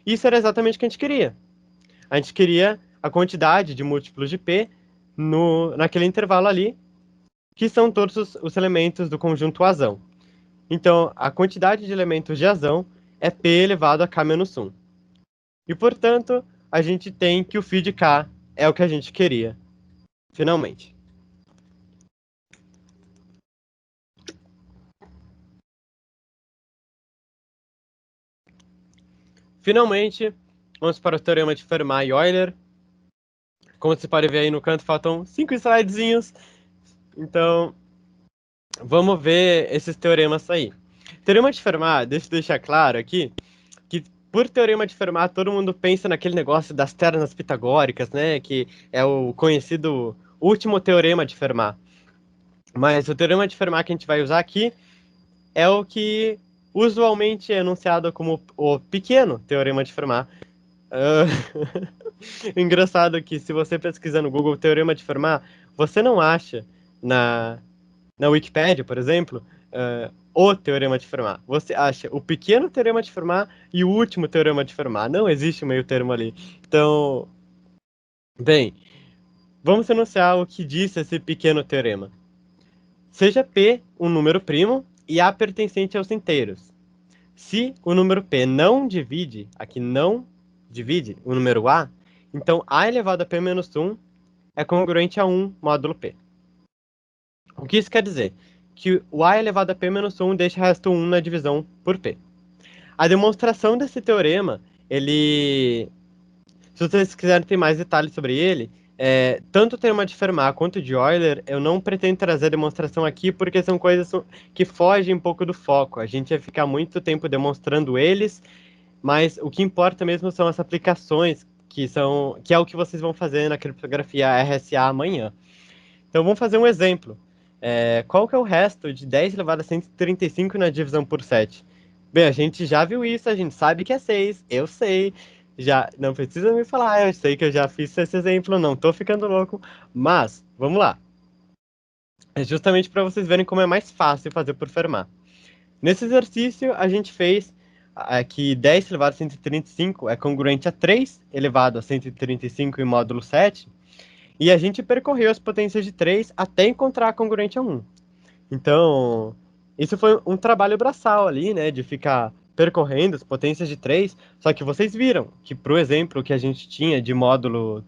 Isso era exatamente o que a gente queria. A gente queria a quantidade de múltiplos de P naquele intervalo ali, que são todos os elementos do conjunto azão. Então, a quantidade de elementos de azão é P elevado a K menos 1. E, portanto, a gente tem que o φ de K é o que a gente queria, finalmente. Finalmente, vamos para o teorema de Fermat e Euler. Como você pode ver aí no canto, faltam 5 slidezinhos. Então, vamos ver esses teoremas aí. Teorema de Fermat, deixa eu deixar claro aqui, que por teorema de Fermat, todo mundo pensa naquele negócio das ternas pitagóricas, né? Que é o conhecido último teorema de Fermat. Mas o teorema de Fermat que a gente vai usar aqui é o que usualmente é enunciado como o pequeno teorema de Fermat. Engraçado que se você pesquisar no Google teorema de Fermat, você não acha na Wikipédia, por exemplo, o teorema de Fermat. Você acha o pequeno teorema de Fermat e o último teorema de Fermat. Não existe meio termo ali. Então, bem, vamos enunciar o que diz esse pequeno teorema. Seja P um número primo e A pertencente aos inteiros. Se o número P não divide, aqui não divide o número A, então A elevado a P menos 1 é congruente a 1 módulo P. O que isso quer dizer? Que o A elevado a P menos 1 deixa o resto 1 na divisão por P. A demonstração desse teorema, se vocês quiserem ter mais detalhes sobre ele, tanto o teorema de Fermat quanto de Euler, eu não pretendo trazer a demonstração aqui porque são coisas que fogem um pouco do foco. A gente vai ficar muito tempo demonstrando eles, mas o que importa mesmo são as aplicações, que é o que vocês vão fazer na criptografia RSA amanhã. Então vamos fazer um exemplo. Qual que é o resto de 10 elevado a 135 na divisão por 7? Bem, a gente já viu isso, a gente sabe que é 6, eu sei. Já não precisa me falar, eu sei que eu já fiz esse exemplo, não tô ficando louco, mas vamos lá. É justamente para vocês verem como é mais fácil fazer por Fermat. Nesse exercício, a gente fez que 10 elevado a 135 é congruente a 3 elevado a 135 em módulo 7, e a gente percorreu as potências de 3 até encontrar a congruente a 1. Então, isso foi um trabalho braçal ali, né, de ficar percorrendo as potências de 3, só que vocês viram que, pro exemplo que a gente tinha de módulo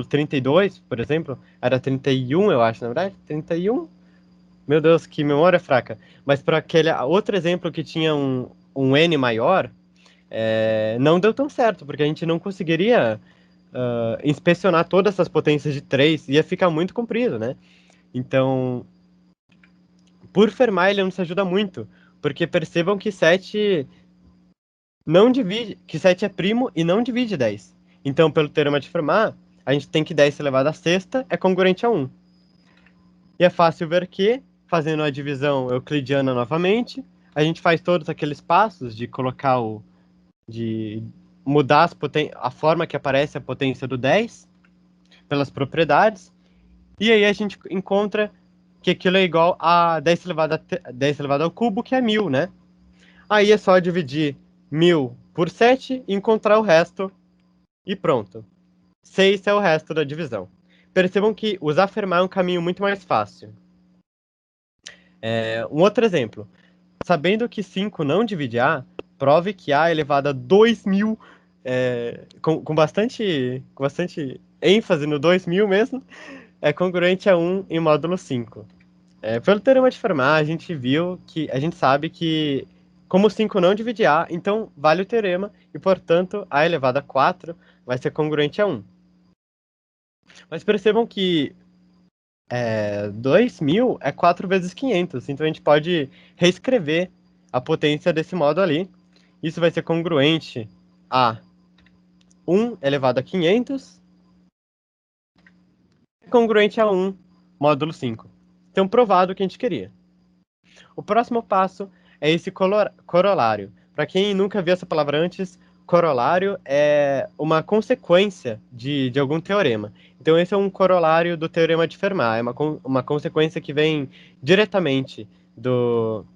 32, por exemplo, era 31, eu acho, na verdade, 31? Meu Deus, que memória fraca. Mas para aquele outro exemplo que tinha um N maior, não deu tão certo, porque a gente não conseguiria inspecionar todas essas potências de 3, ia ficar muito comprido, né? Então, por Fermat, ele nos ajuda muito, porque percebam que 7 não divide, que 7 é primo e não divide 10. Então, pelo teorema de Fermat, a gente tem que 10 elevado a sexta é congruente a 1. E é fácil ver que, fazendo a divisão euclidiana novamente, a gente faz todos aqueles passos de mudar a forma que aparece a potência do 10 pelas propriedades, e aí a gente encontra que aquilo é igual a 10 elevado ao cubo, que é 1000, né? Aí é só dividir 1000 por 7 e encontrar o resto, e pronto. 6 é o resto da divisão. Percebam que usar Fermat é um caminho muito mais fácil. Um outro exemplo. Sabendo que 5 não divide A, prove que A elevado a 2000, com bastante ênfase no 2000 mesmo, é congruente a 1 em módulo 5. Pelo teorema de Fermat, a gente sabe que, como 5 não divide A, então vale o teorema, e portanto A elevado a 4 vai ser congruente a 1. Mas percebam que 2000 é 4 vezes 500, então a gente pode reescrever a potência desse modo ali. Isso vai ser congruente a 1 elevado a 500, congruente a 1 módulo 5. Então, provado o que a gente queria. O próximo passo é esse corolário. Para quem nunca viu essa palavra antes, corolário é uma consequência de algum teorema. Então, esse é um corolário do teorema de Fermat, é uma consequência que vem diretamente do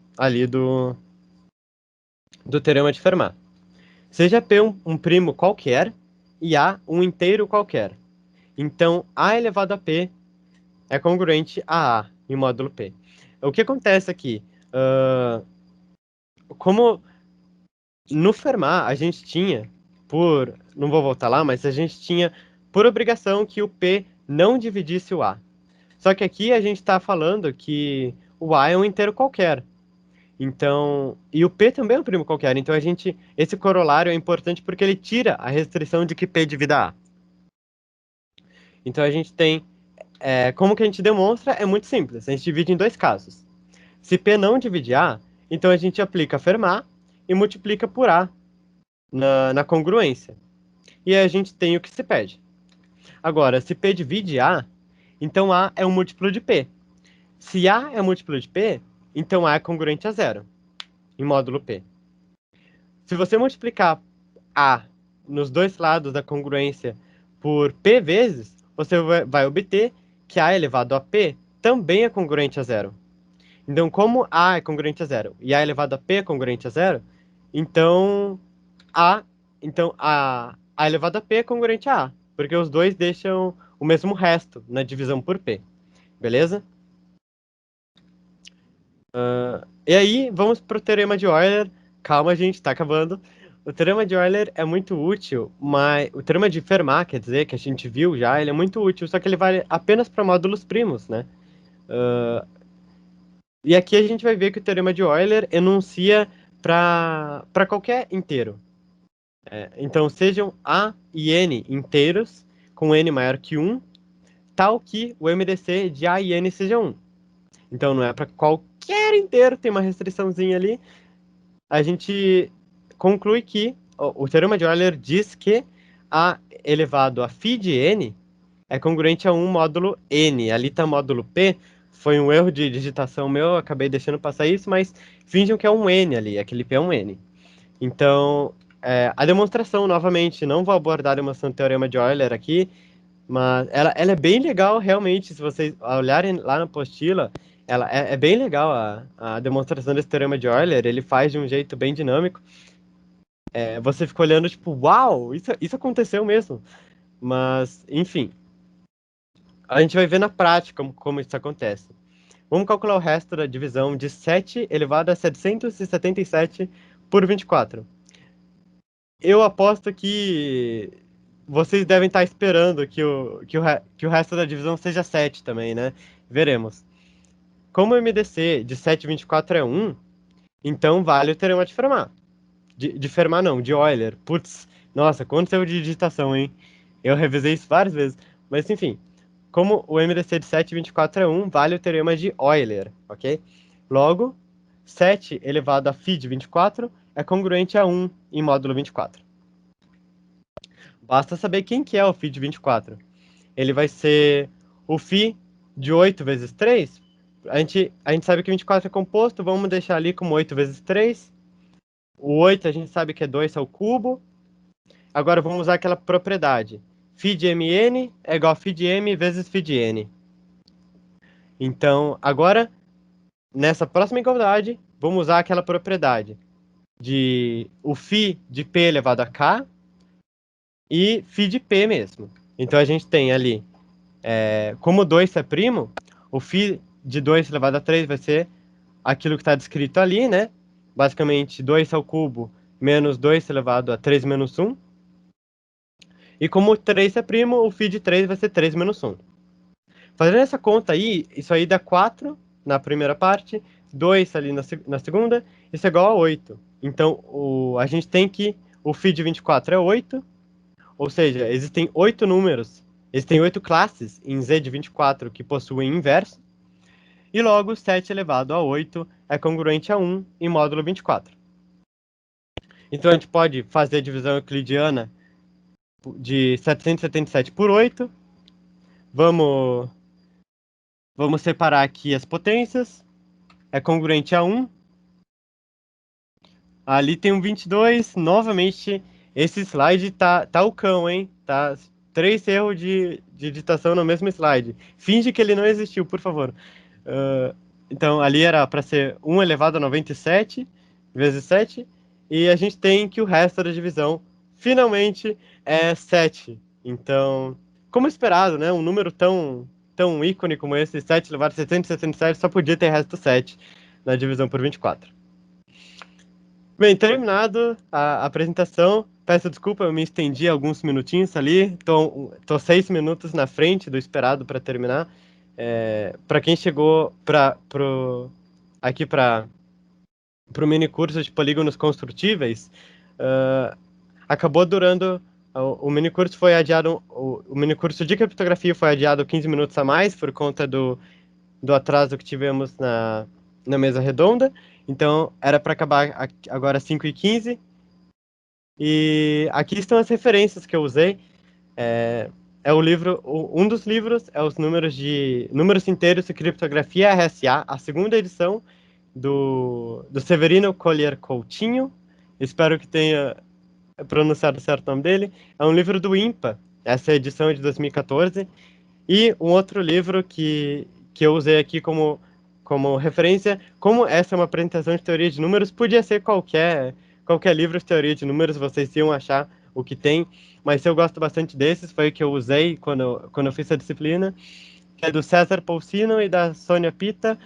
teorema de Fermat. Seja P um primo qualquer, e A um inteiro qualquer. Então, A elevado a P é congruente a A em módulo P. O que acontece aqui? Como no Fermat a gente tinha, não vou voltar lá, mas a gente tinha por obrigação que o P não dividisse o A. Só que aqui a gente está falando que o A é um inteiro qualquer. Então, e o P também é um primo qualquer. Então esse corolário é importante porque ele tira a restrição de que P divida A. Então a gente tem, como que a gente demonstra? É muito simples. A gente divide em dois casos. Se P não divide A, então a gente aplica Fermat e multiplica por A na congruência. E aí a gente tem o que se pede. Agora, se P divide A, então A é um múltiplo de P. Se A é múltiplo de P, então A é congruente a zero, em módulo P. Se você multiplicar A nos dois lados da congruência por P vezes, você vai obter que A elevado a P também é congruente a zero. Então, como A é congruente a zero e A elevado a P é congruente a zero, então A elevado a P é congruente a A, porque os dois deixam o mesmo resto na divisão por P. Beleza? E aí, vamos para o Teorema de Euler. Calma, gente, está acabando. O Teorema de Euler é muito útil, mas o Teorema de Fermat, quer dizer, que a gente viu já, ele é muito útil, só que ele vale apenas para módulos primos, né? E aqui a gente vai ver que o Teorema de Euler enuncia para qualquer inteiro. Então, sejam A e N inteiros, com N maior que 1, tal que o MDC de A e N seja 1. Então, não é para qualquer inteiro, tem uma restriçãozinha ali. A gente conclui que o Teorema de Euler diz que A elevado a φ de N é congruente a 1 módulo N. Ali está módulo P, foi um erro de digitação meu, acabei deixando passar isso, mas finjam que é um N ali, aquele P é um N. Então, a demonstração, novamente, não vou abordar a demonstração do Teorema de Euler aqui, mas ela é bem legal, realmente, se vocês olharem lá na apostila, ela é bem legal a demonstração desse Teorema de Euler, ele faz de um jeito bem dinâmico. Você fica olhando, tipo, uau, isso aconteceu mesmo. Mas, enfim, a gente vai ver na prática como isso acontece. Vamos calcular o resto da divisão de 7 elevado a 777 por 24. Eu aposto que vocês devem estar esperando que o resto da divisão seja 7 também, né? Veremos. Como o MDC de 7,24 é 1, então vale o teorema de Fermat. De Fermat não, de Euler. Putz, nossa, quanto tempo de digitação, hein? Eu revisei isso várias vezes. Mas enfim, como o MDC de 7,24 é 1, vale o teorema de Euler, ok? Logo, 7 elevado a φ de 24 é congruente a 1 em módulo 24. Basta saber quem que é o φ de 24. Ele vai ser o φ de 8 vezes 3. A gente sabe que 24 é composto, vamos deixar ali como 8 vezes 3. O 8 a gente sabe que é 2 ao cubo. Agora vamos usar aquela propriedade. Φ de mn é igual a φ de m vezes φ de n. Então, agora, nessa próxima igualdade, vamos usar aquela propriedade de o φ de p elevado a k e φ de p mesmo. Então, a gente tem ali, como 2 é primo, o φ de 2 elevado a 3 vai ser aquilo que está descrito ali, né? Basicamente, 2 ao cubo menos 2 elevado a 3 menos 1. E como 3 é primo, o φ de 3 vai ser 3 menos 1. Fazendo essa conta aí, isso aí dá 4 na primeira parte, 2 ali na segunda, isso é igual a 8. Então, a gente tem que o φ de 24 é 8, ou seja, existem 8 números, existem 8 classes em Z de 24 que possuem inverso, e logo 7 elevado a 8 é congruente a 1 em módulo 24. Então, a gente pode fazer a divisão euclidiana de 777 por 8. Vamos separar aqui as potências. É congruente a 1. Ali tem um 22. Novamente, esse slide tá o cão, hein? Tá 3 erros de digitação no mesmo slide. Finge que ele não existiu, por favor. Então, ali era para ser 1 elevado a 97 vezes 7. E a gente tem que o resto da divisão finalmente é 7. Então, como esperado, né? Um número tão ícone como esse, 7 elevado a 777, só podia ter resto 7 na divisão por 24. Bem, terminado a apresentação, peço desculpa, eu me estendi alguns minutinhos ali, tô 6 minutos na frente do esperado para terminar. Para quem chegou aqui para o mini curso de polígonos construtíveis, acabou durando. O mini curso foi adiado, o mini curso de criptografia foi adiado 15 minutos a mais por conta do atraso que tivemos na mesa redonda. Então, era para acabar agora às 5h15. E aqui estão as referências que eu usei. É o livro, um dos livros é os números inteiros de criptografia RSA, a segunda edição do Severino Collier Coutinho. Espero que tenha pronunciado certo o nome dele. É um livro do IMPA, essa edição é de 2014. E um outro livro que eu usei aqui como referência, como essa é uma apresentação de teoria de números, podia ser qualquer livro de teoria de números, vocês iam achar o que tem, mas eu gosto bastante desses, foi o que eu usei quando eu fiz a disciplina, que é do César Polcino e da Sônia Pita,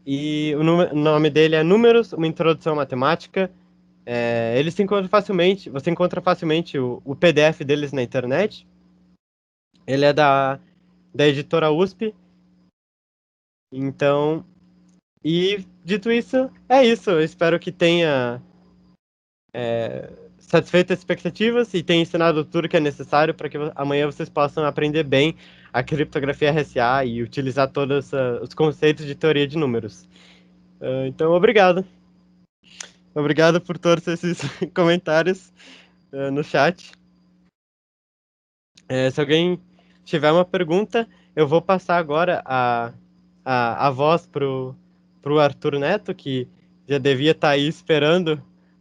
e o nome dele é Números, uma introdução à matemática. Ele se encontra facilmente, você encontra facilmente o PDF deles na internet. Ele é da editora USP. Então, e dito isso, é isso. Eu espero que tenha satisfeito as expectativas e tenha ensinado tudo que é necessário para que amanhã vocês possam aprender bem a criptografia RSA e utilizar todos os conceitos de teoria de números. Então, obrigado. Obrigado por todos esses comentários no chat. Se alguém tiver uma pergunta, eu vou passar agora a voz pro Arthur Neto, que já devia estar aí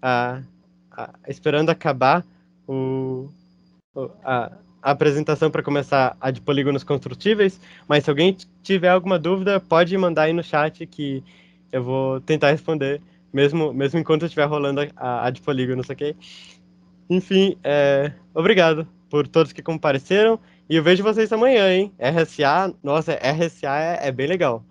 a, esperando acabar a apresentação para começar a de polígonos construtíveis, mas se alguém tiver alguma dúvida, pode mandar aí no chat que eu vou tentar responder, mesmo enquanto estiver rolando a de polígonos, ok? Enfim, obrigado por todos que compareceram e eu vejo vocês amanhã, hein? RSA, nossa, RSA é bem legal.